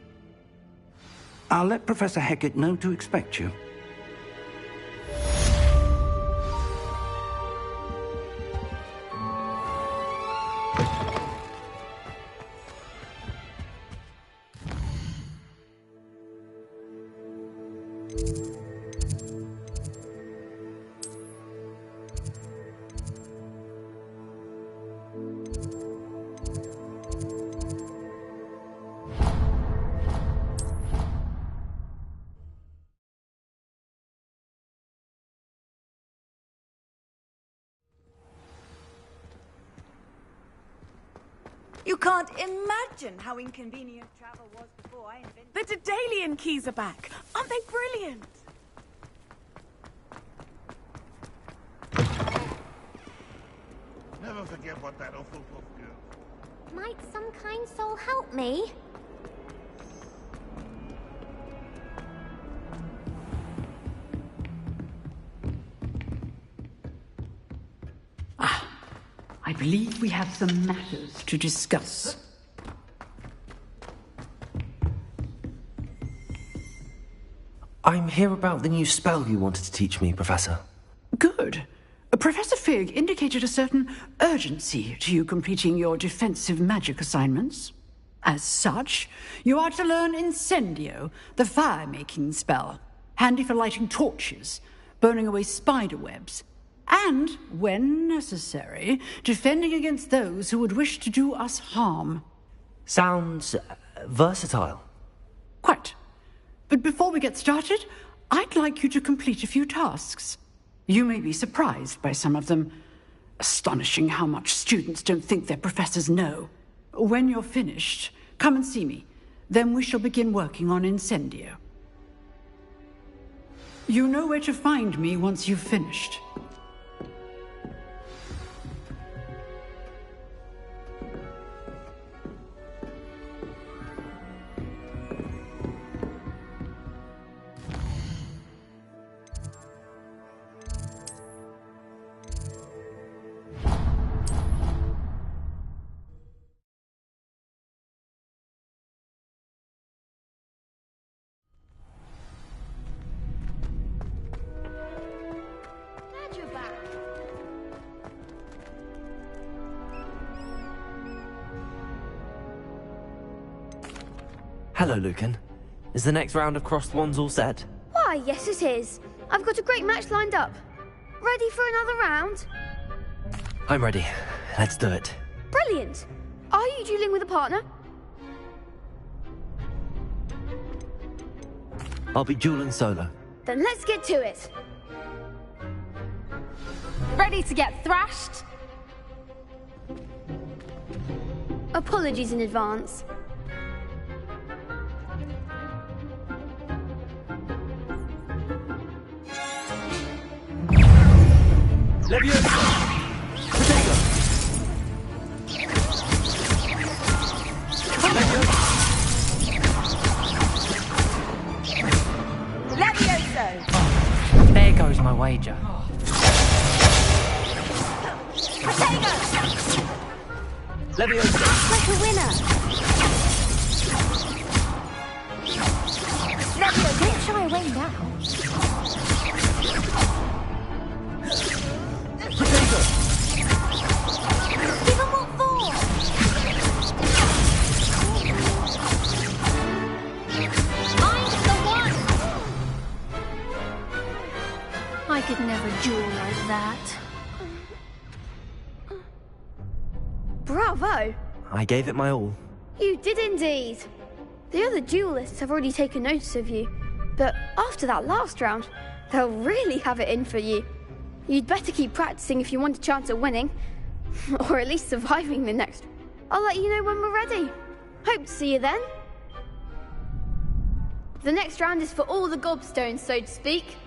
I'll let Professor Hecat know to expect you.
You can't imagine how inconvenient travel was before I invented...
The Daedalian keys are back. Aren't they brilliant?
Never forget what that Hufflepuff girl.
Might some kind soul help me?
I believe we have some matters to discuss.
I'm here about the new spell you wanted to teach me, Professor.
Good. Professor Fig indicated a certain urgency to you completing your defensive magic assignments. As such, you are to learn Incendio, the fire-making spell, handy for lighting torches, burning away spider webs, and, when necessary, defending against those who would wish to do us harm.
Sounds versatile.
Quite. But before we get started, I'd like you to complete a few tasks. You may be surprised by some of them. Astonishing how much students don't think their professors know. When you're finished, come and see me. Then we shall begin working on Incendio. You know where to find me once you've finished.
Hello, Lucan. Is the next round of Crossed Wands all set?
Why, yes it is. I've got a great match lined up. Ready for another round?
I'm ready. Let's do it.
Brilliant. Are you dueling with a partner?
I'll be dueling solo.
Then let's get to it.
Ready to get thrashed?
Apologies in advance.
Potato!
There goes my wager.
Potato!
Leviosa!
Like a winner! Levio, don't shy away now.
Potato!
Give him what for!
I'm the one!
I could never duel like that. Bravo!
I gave it my all.
You did indeed. The other duelists have already taken notice of you, but after that last round, they'll really have it in for you. You'd better keep practicing if you want a chance at winning, or at least surviving the next. I'll let you know when we're ready. Hope to see you then. The next round is for all the gobstones, so to speak.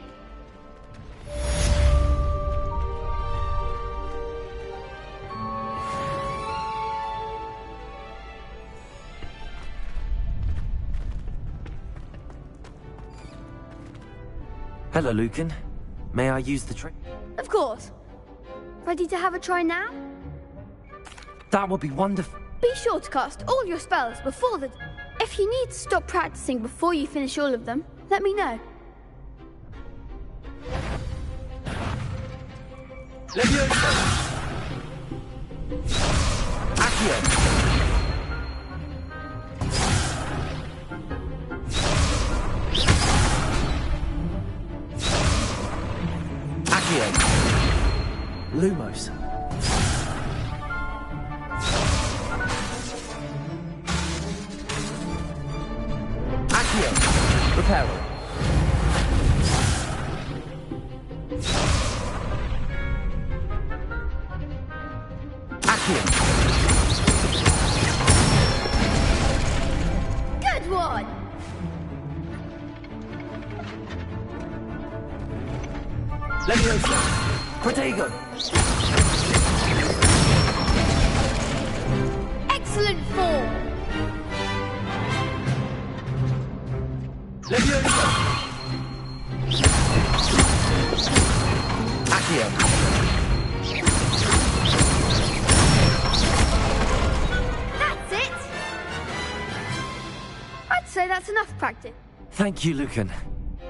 Hello, Lucan. May I use the trick?
Of course. Ready to have a try now?
That would be wonderful.
Be sure to cast all your spells before the... If you need to stop practicing before you finish all of them, let me know.
Leviosa! Accio! Accio! Lumos. Accio! Reparo. Accio!
Good one!
Leviosa! Protego!
Excellent form!
Leviosa! Accio!
That's it! I'd say that's enough practice.
Thank you, Lucan.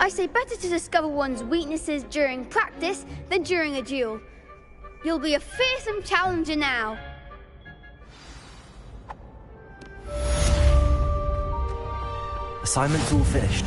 I say better to discover one's weaknesses during practice than during a duel. You'll be a fearsome challenger now.
Assignment's all finished.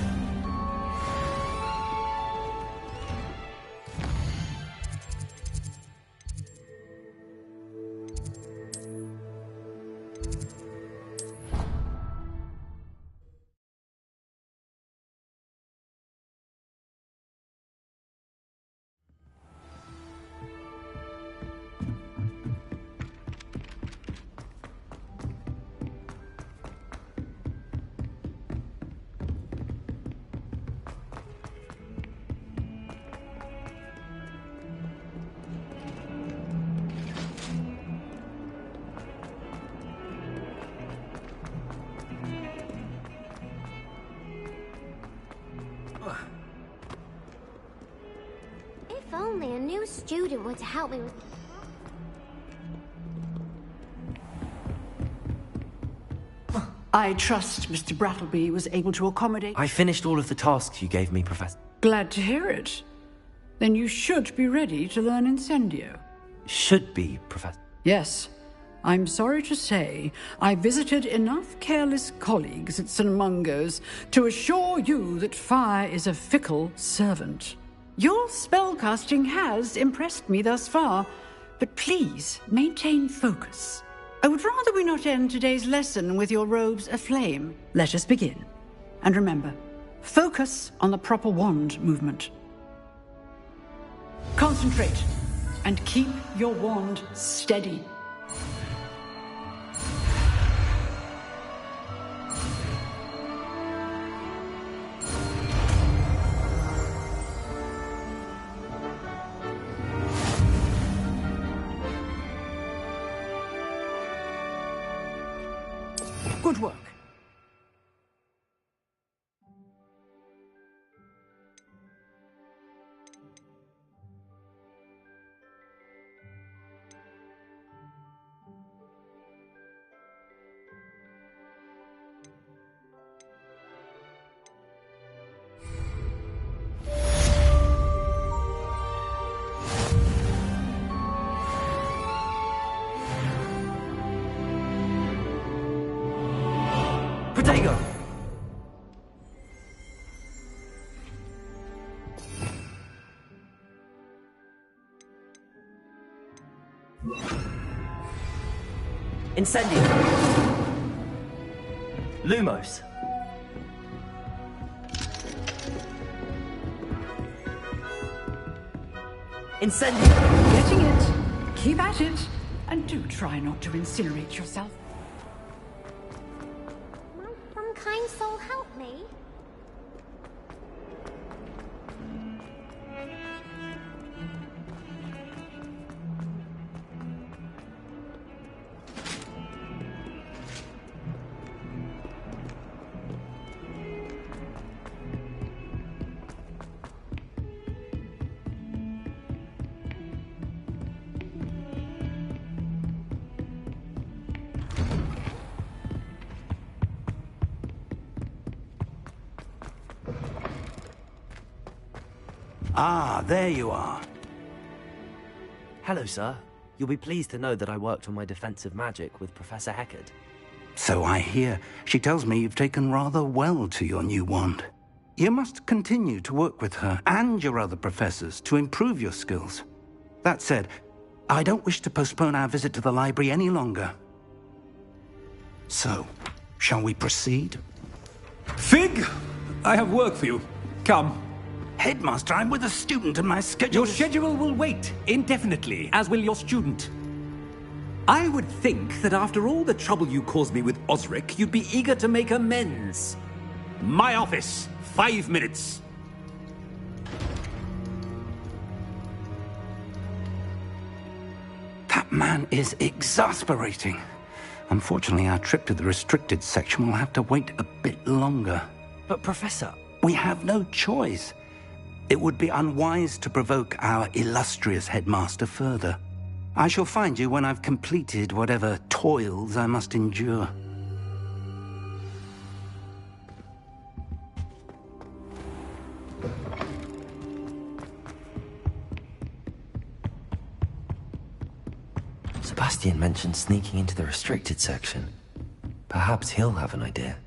If only a new student were to help me with...
I trust Mr. Brattleby was able to accommodate...
I finished all of the tasks you gave me, Professor.
Glad to hear it. Then you should be ready to learn Incendio.
Should be, Professor.
Yes. I'm sorry to say, I visited enough careless colleagues at St. Mungo's to assure you that fire is a fickle servant. Your spellcasting has impressed me thus far, but please maintain focus. I would rather we not end today's lesson with your robes aflame. Let us begin. And remember, focus on the proper wand movement. Concentrate, and keep your wand steady. Good work.
Protego! Incendio! Lumos! Incendio!
Getting it. Keep at it. And do try not to incinerate yourself.
Some kind soul help me.
Ah, there you are.
Hello, sir. You'll be pleased to know that I worked on my defensive magic with Professor Heckard.
So I hear. She tells me you've taken rather well to your new wand. You must continue to work with her and your other professors to improve your skills. That said, I don't wish to postpone our visit to the library any longer. So, shall we proceed?
Fig! I have work for you. Come.
Headmaster, I'm with a student and my schedule...
Your schedule will wait indefinitely, as will your student. I would think that after all the trouble you caused me with Osric, you'd be eager to make amends. My office, 5 minutes.
That man is exasperating. Unfortunately, our trip to the restricted section will have to wait a bit longer.
But, Professor...
We have no choice. It would be unwise to provoke our illustrious headmaster further. I shall find you when I've completed whatever toils I must endure.
Sebastian mentioned sneaking into the restricted section. Perhaps he'll have an idea.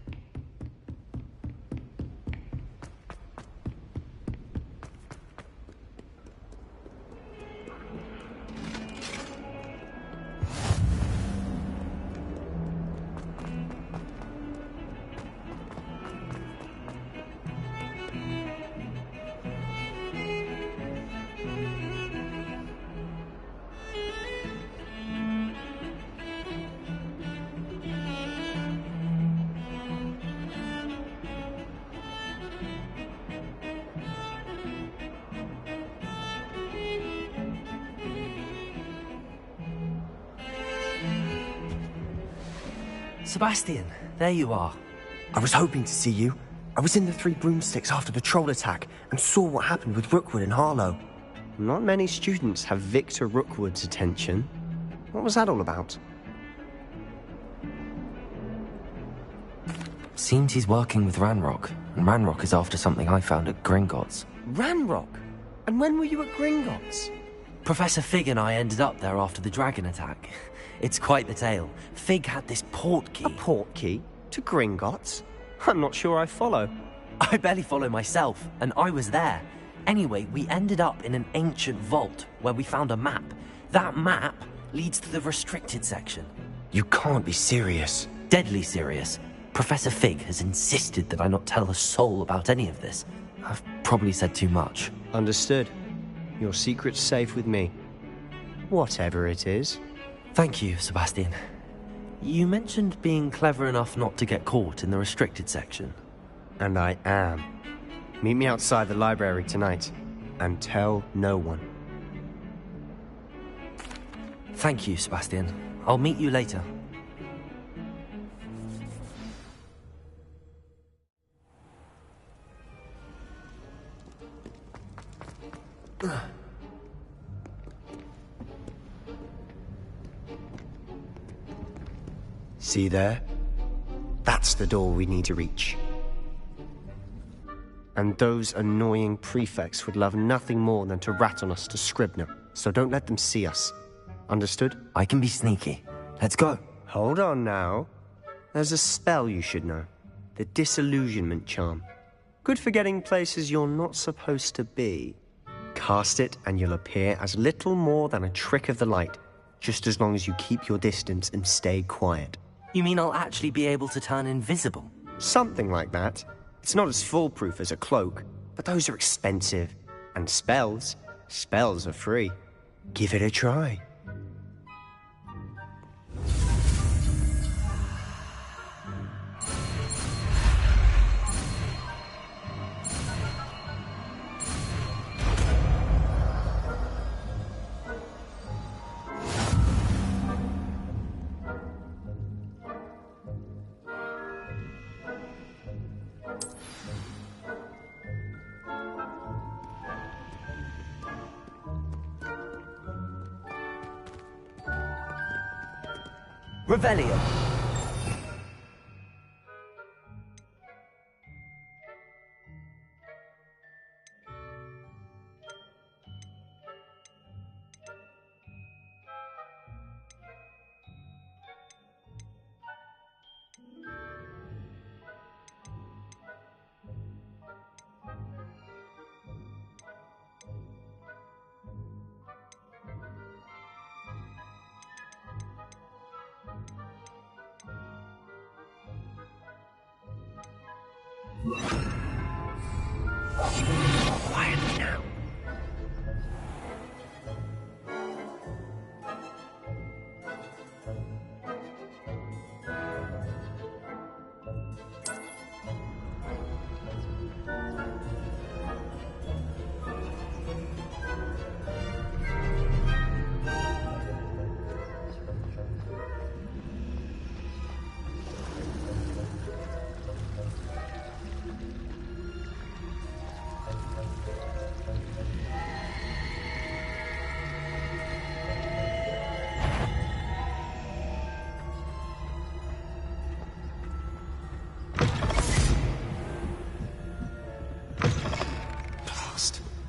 Sebastian, there you are.
I was hoping to see you. I was in the Three Broomsticks after the troll attack and saw what happened with Rookwood and Harlow.
Not many students have Victor Rookwood's attention. What was that all about?
Seems he's working with Ranrock, and Ranrock is after something I found at Gringotts.
Ranrock? And when were you at Gringotts?
Professor Fig and I ended up there after the dragon attack. It's quite the tale. Fig had this portkey.
A portkey? To Gringotts? I'm not sure I follow.
I barely follow myself, and I was there. Anyway, we ended up in an ancient vault where we found a map. That map leads to the restricted section.
You can't be serious.
Deadly serious. Professor Fig has insisted that I not tell a soul about any of this. I've probably said too much.
Understood. Your secret's safe with me. Whatever it is.
Thank you, Sebastian. You mentioned being clever enough not to get caught in the restricted section.
And I am. Meet me outside the library tonight, and tell no one.
Thank you, Sebastian. I'll meet you later.
See there? That's the door we need to reach. And those annoying prefects would love nothing more than to rat on us to Scribner, so don't let them see us. Understood?
I can be sneaky. Let's go.
Hold on now. There's a spell you should know.
The disillusionment charm. Good for getting places you're not supposed to be. Cast it and you'll appear as little more than a trick of the light, just as long as you keep your distance and stay quiet.
You mean I'll actually be able to turn invisible?
Something like that. It's not as foolproof as a cloak, but those are expensive. And spells are free. Give it a try.
Revelio.
Quietly now.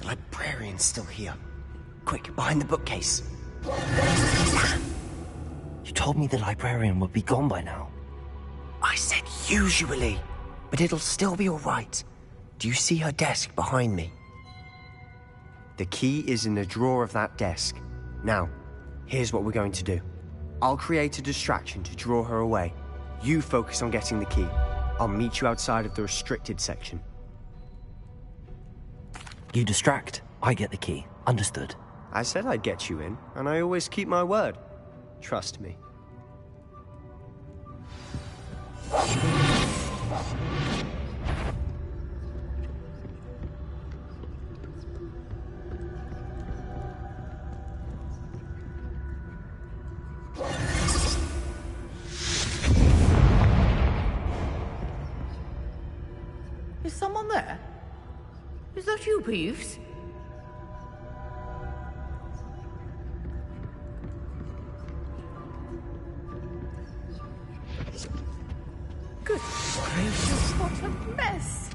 The librarian's still here. Quick, behind the bookcase.
You told me the librarian would be gone by now.
I said usually, but it'll still be all right. Do you see her desk behind me? The key is in the drawer of that desk. Now, here's what we're going to do. I'll create a distraction to draw her away. You focus on getting the key. I'll meet you outside of the restricted section.
You distract, I get the key. Understood.
I said I'd get you in, and I always keep my word. Trust me.
Is someone there? Is that you, Peeves? Good gracious, what a mess!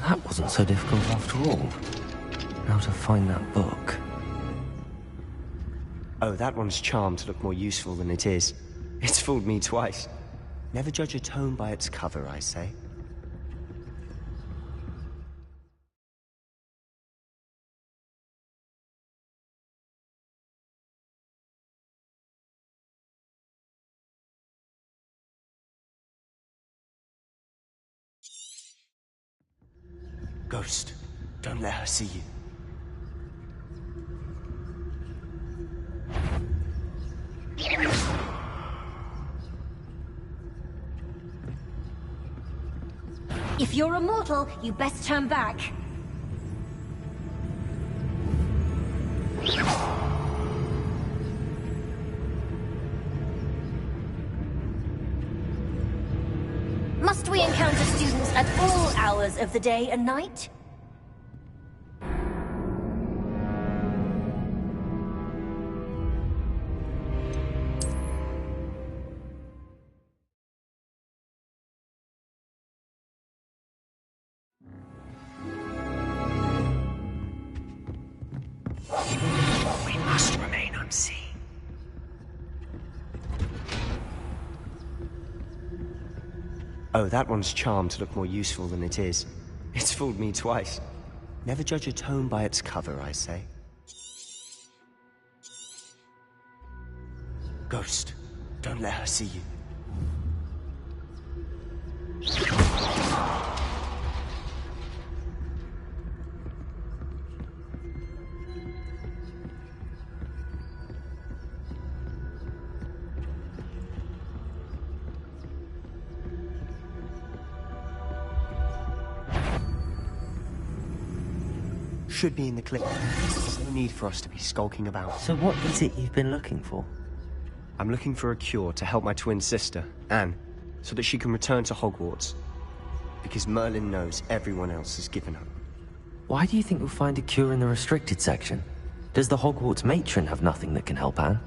That wasn't so difficult after all. Now to find that book.
Oh, that one's charmed to look more useful than it is. It's fooled me twice. Never judge a tome by its cover, I say. Ghost, don't let her see you.
If you're a mortal, you best turn back. Must we encounter students at all hours of the day and night?
We must remain unseen. Oh, that one's charmed to look more useful than it is. It's fooled me twice. Never judge a tome by its cover, I say. Ghost, don't let her see you. Should be in the clip. There's no need for us to be skulking about.
So what is it you've been looking for?
I'm looking for a cure to help my twin sister, Anne, so that she can return to Hogwarts. Because Merlin knows everyone else has given up.
Why do you think we'll find a cure in the restricted section? Does the Hogwarts matron have nothing that can help Anne?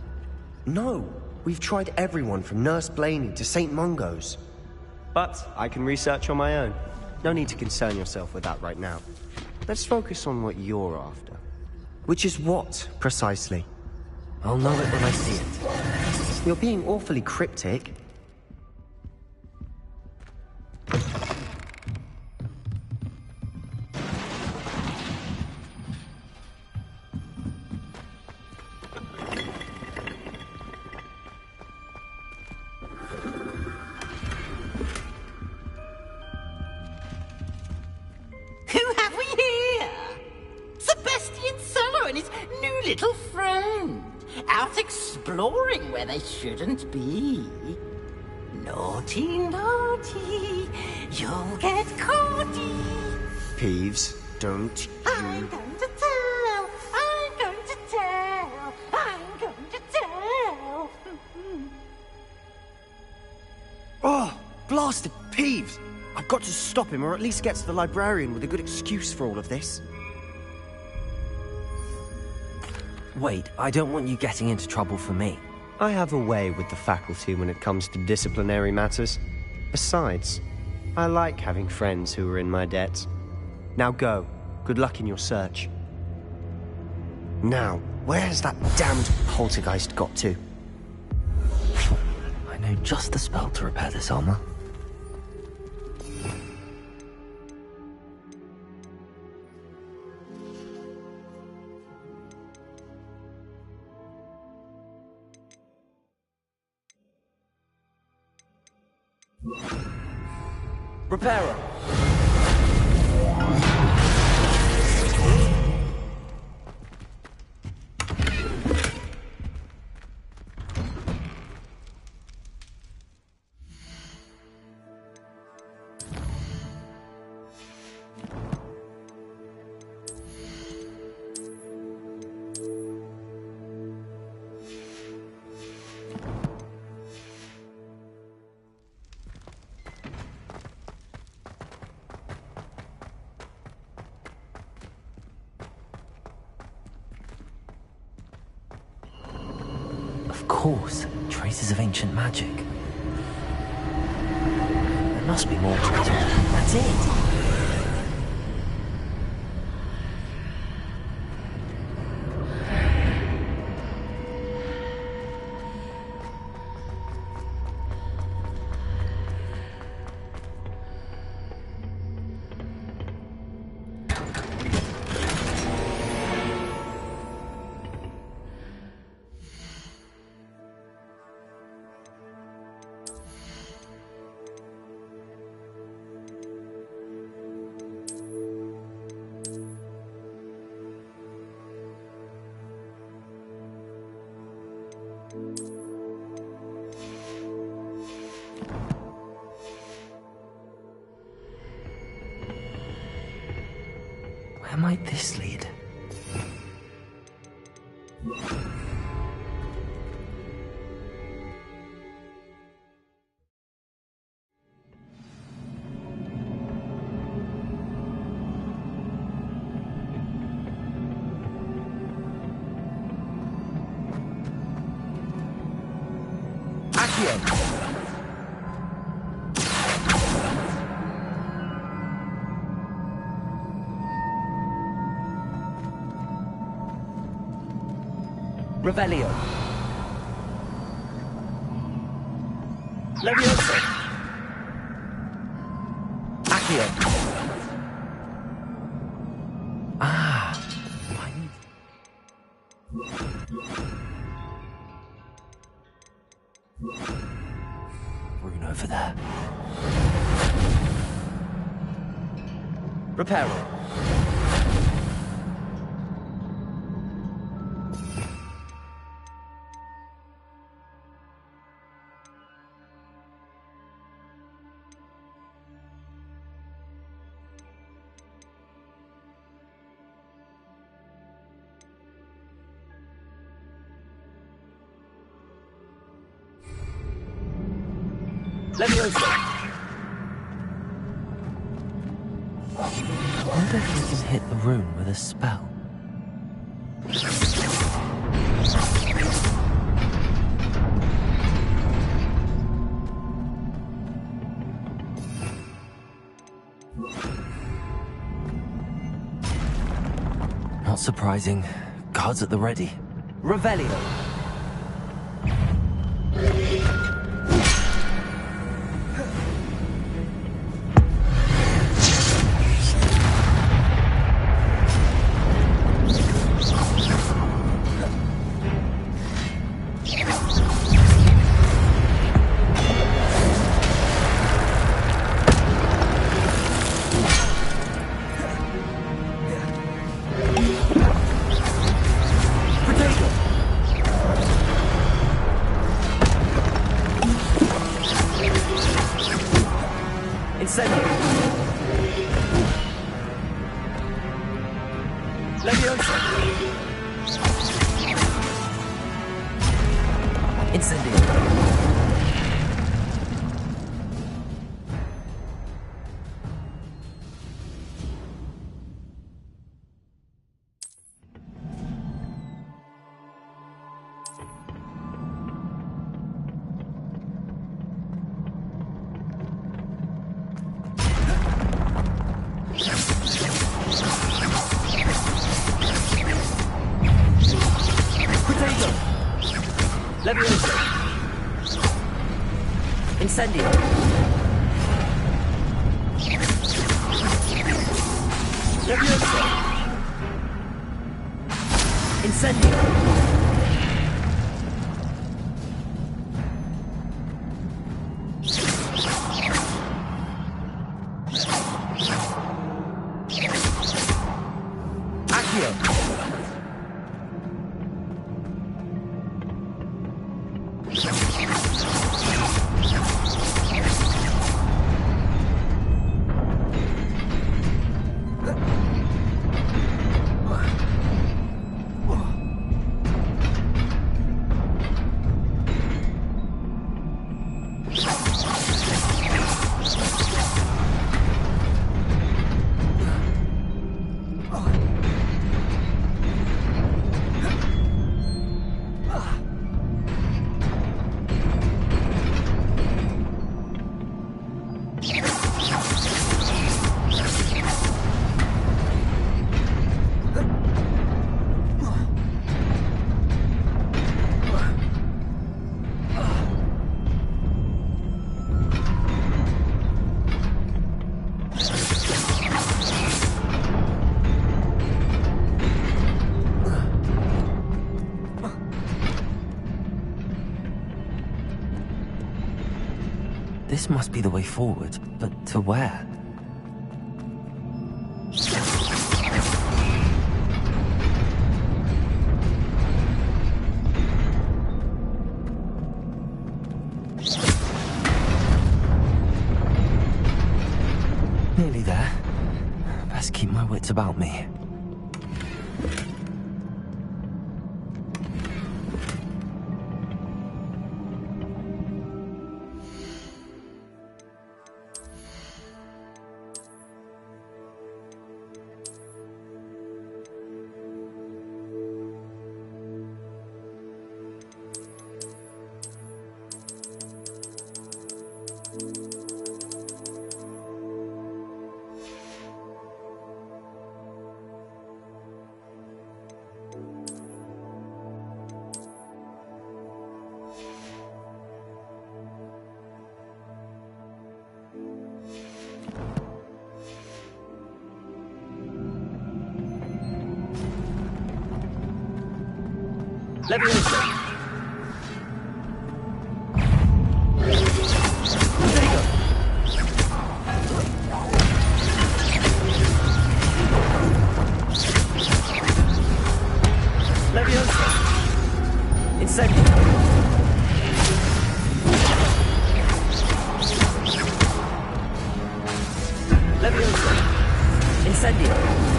No! We've tried everyone from Nurse Blaney to St. Mungo's. But I can research on my own. No need to concern yourself with that right now. Let's focus on what you're after. Which is what, precisely?
I'll know it when I see it.
You're being awfully cryptic.
Who have we here? Sebastian Cello and his new little friend. Out exploring where they shouldn't be. Naughty, naughty, you'll get caughty.
Peeves, don't
I'm going to tell, I'm going to tell, I'm going to tell.
Oh, blasted Peeves! I've got to stop him, or at least get to the librarian with a good excuse for all of this.
Wait, I don't want you getting into trouble for me.
I have a way with the faculty when it comes to disciplinary matters. Besides, I like having friends who are in my debt. Now go. Good luck in your search. Now, where's that damned poltergeist got to?
I know just the spell to repair this armor.
Repairer!
Of course, traces of ancient magic. There must be more traces. That's it! Where might this lead?
Accio!
Revelio. Leviosa. Accio. Ah. Rune over there. Reparo. Leviosa. I wonder if we can hit the rune with a spell. Not surprising. Guards at the ready. Revelio. Incendio. Leviosa. Incendio. Accio. This must be the way forward, but to where? Nearly there. Best keep my wits about me. Leviosa! Leviosa! Incendio! Leviosa! Incendio!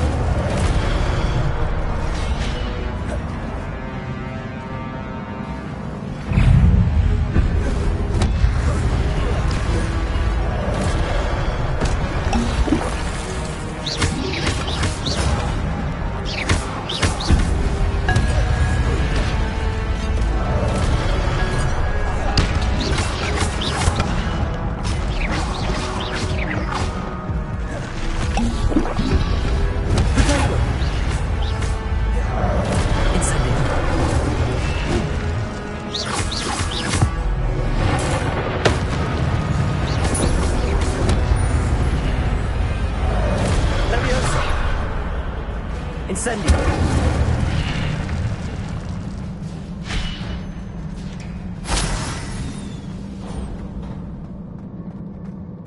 Incendio!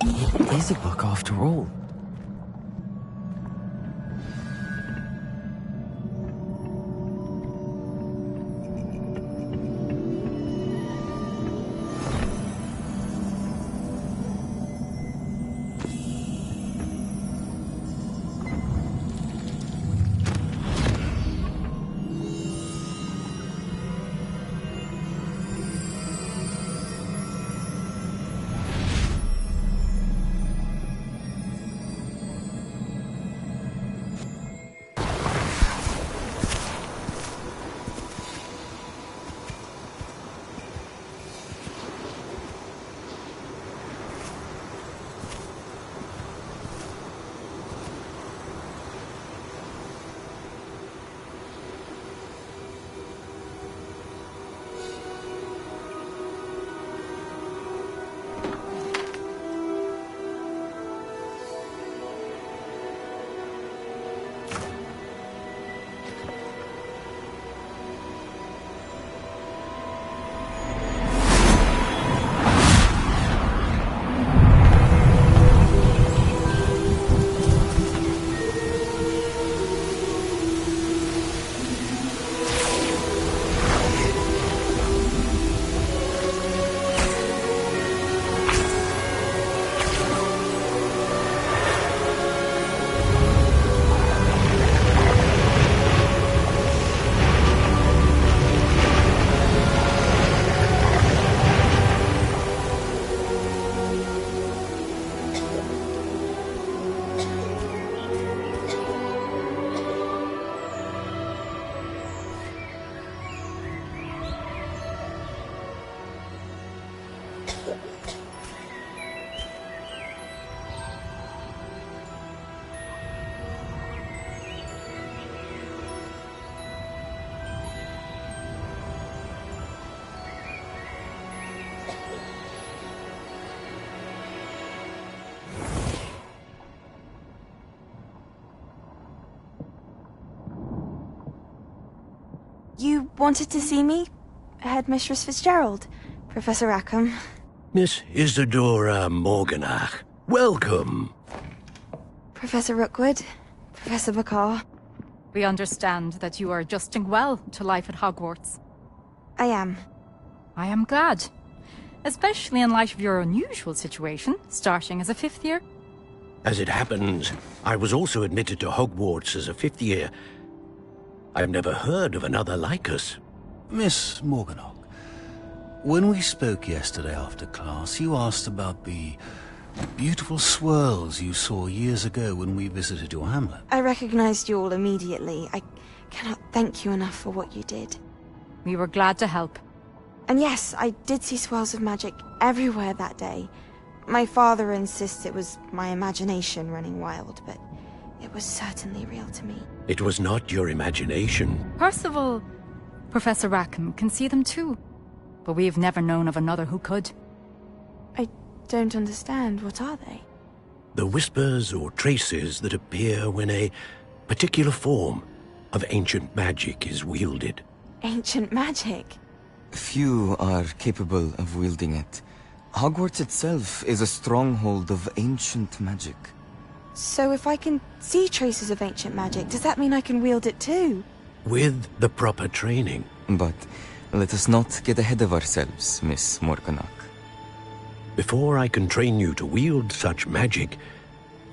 It is a book after all.
You wanted to see me? Headmistress Fitzgerald, Professor Rackham.
Miss Isadora Morganach, welcome.
Professor Rookwood, Professor Bakar.
We understand that you are adjusting well to life at Hogwarts.
I am.
I am glad. Especially in light of your unusual situation, starting as a fifth year.
As it happens, I was also admitted to Hogwarts as a fifth year. I've never heard of another like us.
Miss Morganach, when we spoke yesterday after class, you asked about the beautiful swirls you saw years ago when we visited your hamlet.
I recognized you all immediately. I cannot thank you enough for what you did.
We were glad to help.
And yes, I did see swirls of magic everywhere that day. My father insists it was my imagination running wild, but it was certainly real to me.
It was not your imagination.
Percival, Professor Rackham can see them too. But we have never known of another who could.
I don't understand. What are they?
The whispers or traces that appear when a particular form of ancient magic is wielded.
Ancient magic?
Few are capable of wielding it. Hogwarts itself is a stronghold of ancient magic.
So if I can see traces of ancient magic, does that mean I can wield it too?
With the proper training.
But let us not get ahead of ourselves, Miss Morganach.
Before I can train you to wield such magic,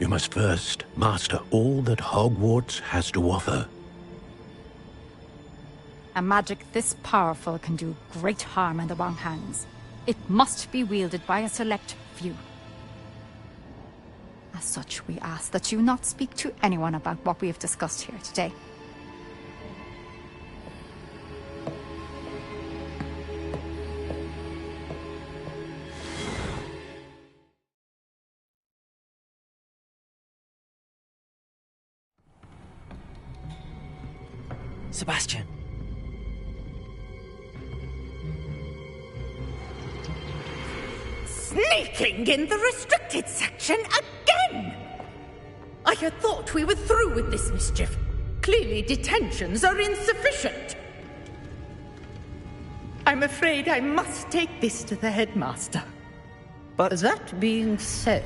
you must first master all that Hogwarts has to offer.
A magic this powerful can do great harm in the wrong hands. It must be wielded by a select few. As such, we ask that you not speak to anyone about what we have discussed here today.
Sebastian.
Sneaking in the restricted section again! I had thought we were through with this mischief. Clearly detentions are insufficient. I'm afraid I must take this to the headmaster.
But that being said,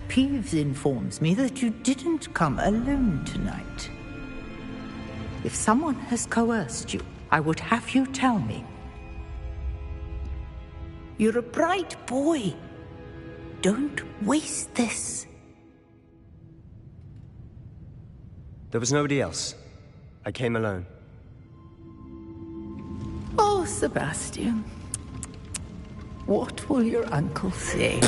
Peeves informs me that you didn't come alone tonight. If someone has coerced you, I would have you tell me. You're a bright boy. Don't waste this.
There was nobody else. I came alone.
Oh, Sebastian. What will your uncle say?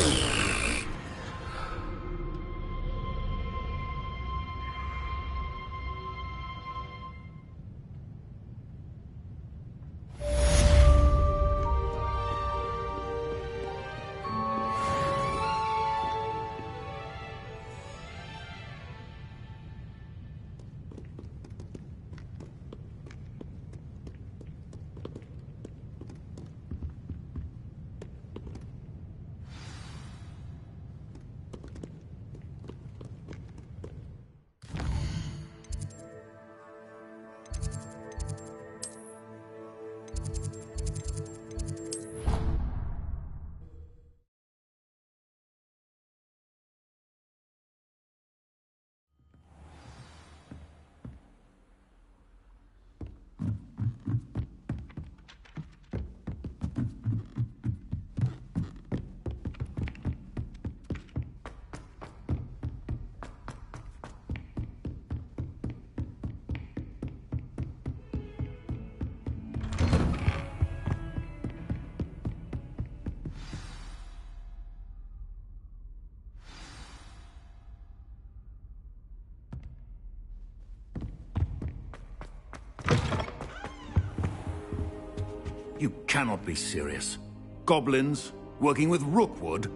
You cannot be serious. Goblins working with Rookwood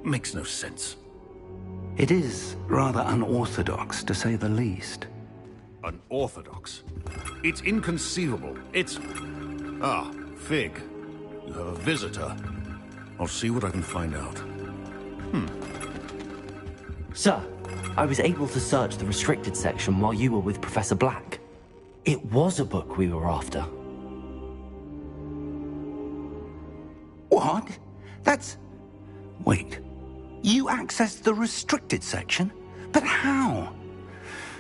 makes no sense.
It is rather unorthodox, to say the least.
Unorthodox? It's inconceivable. It's... Ah, Fig. You have a visitor. I'll see what I can find out.
Sir, I was able to search the restricted section while you were with Professor Black. It was a book we were after.
What? That's... Wait. You accessed the restricted section? But how?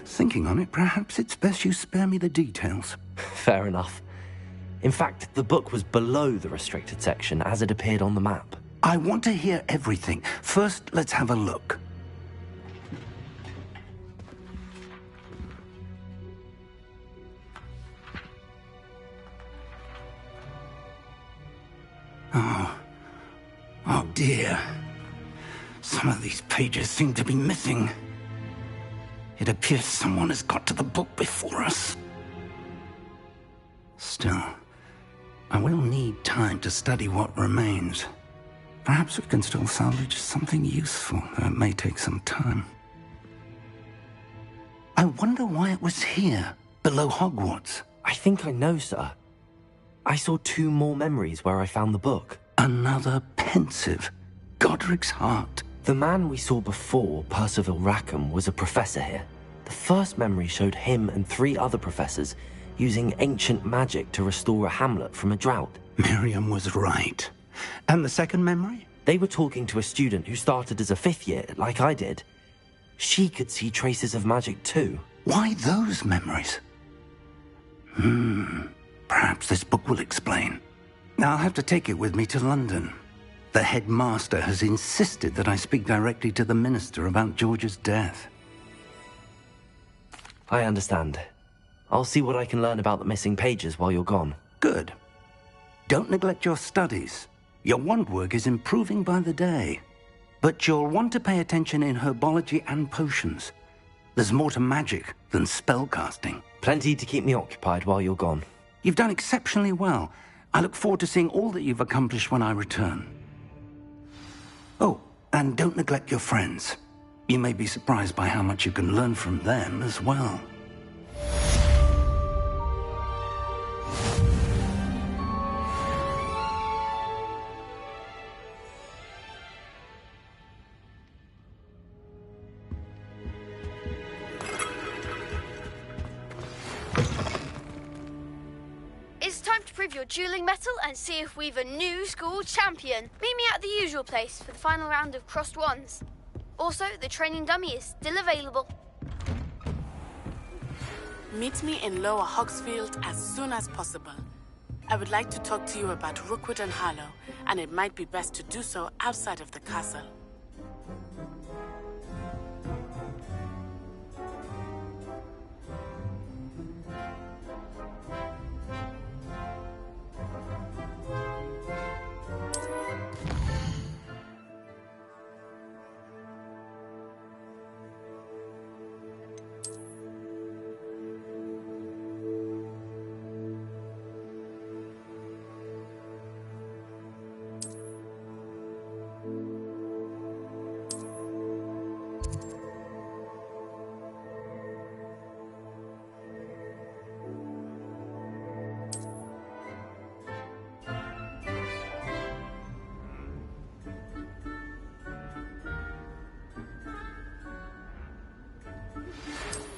Thinking on it, perhaps it's best you spare me the details.
Fair enough. In fact, the book was below the restricted section as it appeared on the map.
I want to hear everything. First, let's have a look. Oh dear. Some of these pages seem to be missing. It appears someone has got to the book before us. Still, I will need time to study what remains. Perhaps we can still salvage something useful, though it may take some time. I wonder why it was here, below Hogwarts.
I think I know, sir. I saw 2 more memories where I found the book.
Another pensive. Godric's heart.
The man we saw before, Percival Rackham, was a professor here. The first memory showed him and 3 other professors using ancient magic to restore a hamlet from a drought.
Miriam was right. And the second memory?
They were talking to a student who started as a 5th year, like I did. She could see traces of magic too.
Why those memories? Perhaps this book will explain. I'll have to take it with me to London. The headmaster has insisted that I speak directly to the minister about George's death.
I understand. I'll see what I can learn about the missing pages while you're gone.
Good. Don't neglect your studies. Your wand work is improving by the day. But you'll want to pay attention in herbology and potions. There's more to magic than spellcasting.
Plenty to keep me occupied while you're gone.
You've done exceptionally well. I look forward to seeing all that you've accomplished when I return. Oh, and don't neglect your friends. You may be surprised by how much you can learn from them as well.
It's time to prove your dueling mettle and see if we've a new school champion. Meet me at the usual place for the final round of crossed wands. Also, the training dummy is still available.
Meet me in Lower Hogsfield as soon as possible. I would like to talk to you about Rookwood and Harlow, and it might be best to do so outside of the castle.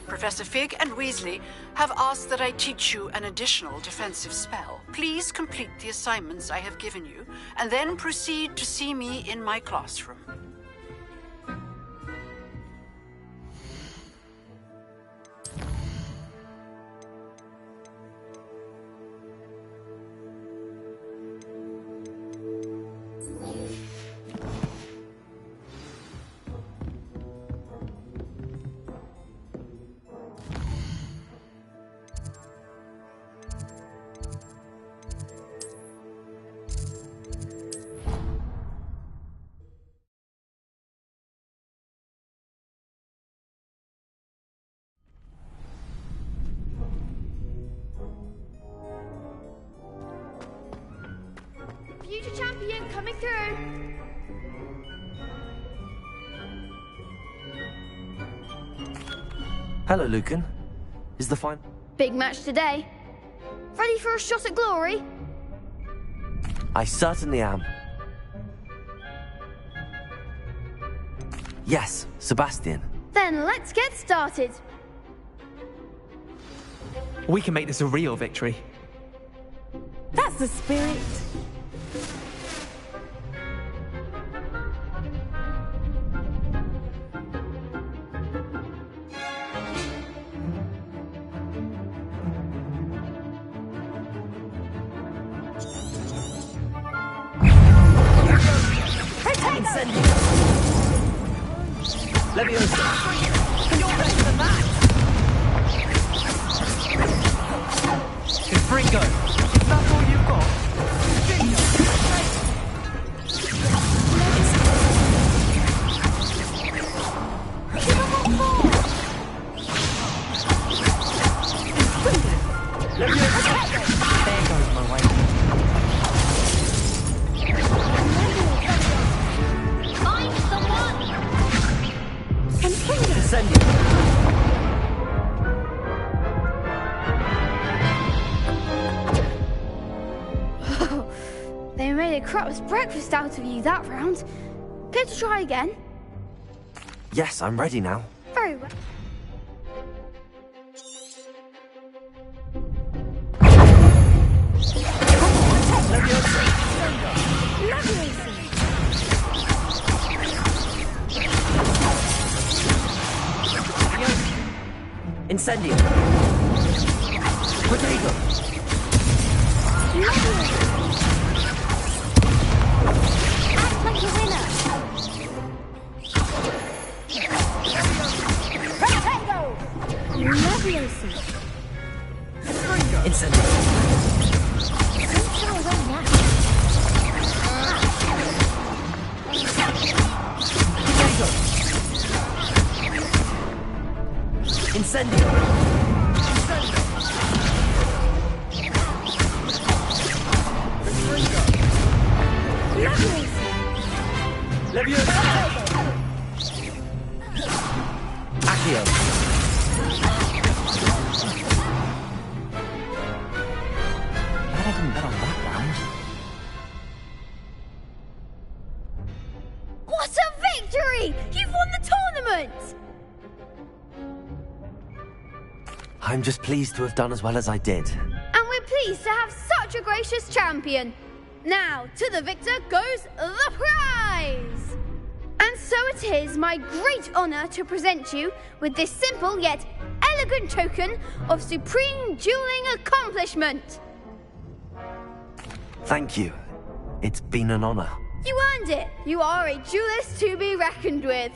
Professor Fig and Weasley have asked that I teach you an additional defensive spell. Please complete the assignments I have given you, and then proceed to see me in my classroom.
Future champion coming through.
Hello, Lucan. Is the fine?
Big match today. Ready for a shot at glory?
I certainly am. Yes, Sebastian.
Then let's get started.
We can make this a real victory.
That's the spirit.
Leviosa! You're better than that! Confringo! Is that all you've got? There goes my way.
Find the one!
Descending.
They made a crap's breakfast out of you that round. Care to try again?
Yes, I'm ready now.
Very well.
Incendio. Potato.
Act like a winner. Potato.
Leviosa.
Incendio.
Don't show away now.
Potato. Incendio. Leviosa. Accio.
Glad I didn't bet on that round.
What a victory! You've won the tournament!
I'm just pleased to have done as well as I did.
And we're pleased to have such a gracious champion. Now, to the victor goes the prize! And so it is my great honour to present you with this simple yet elegant token of supreme dueling accomplishment.
Thank you. It's been an honor.
You earned it. You are a duelist to be reckoned with.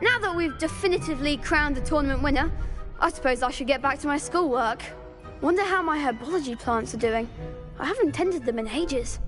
Now that we've definitively crowned the tournament winner, I suppose I should get back to my schoolwork. Wonder how my herbology plants are doing. I haven't tended them in ages.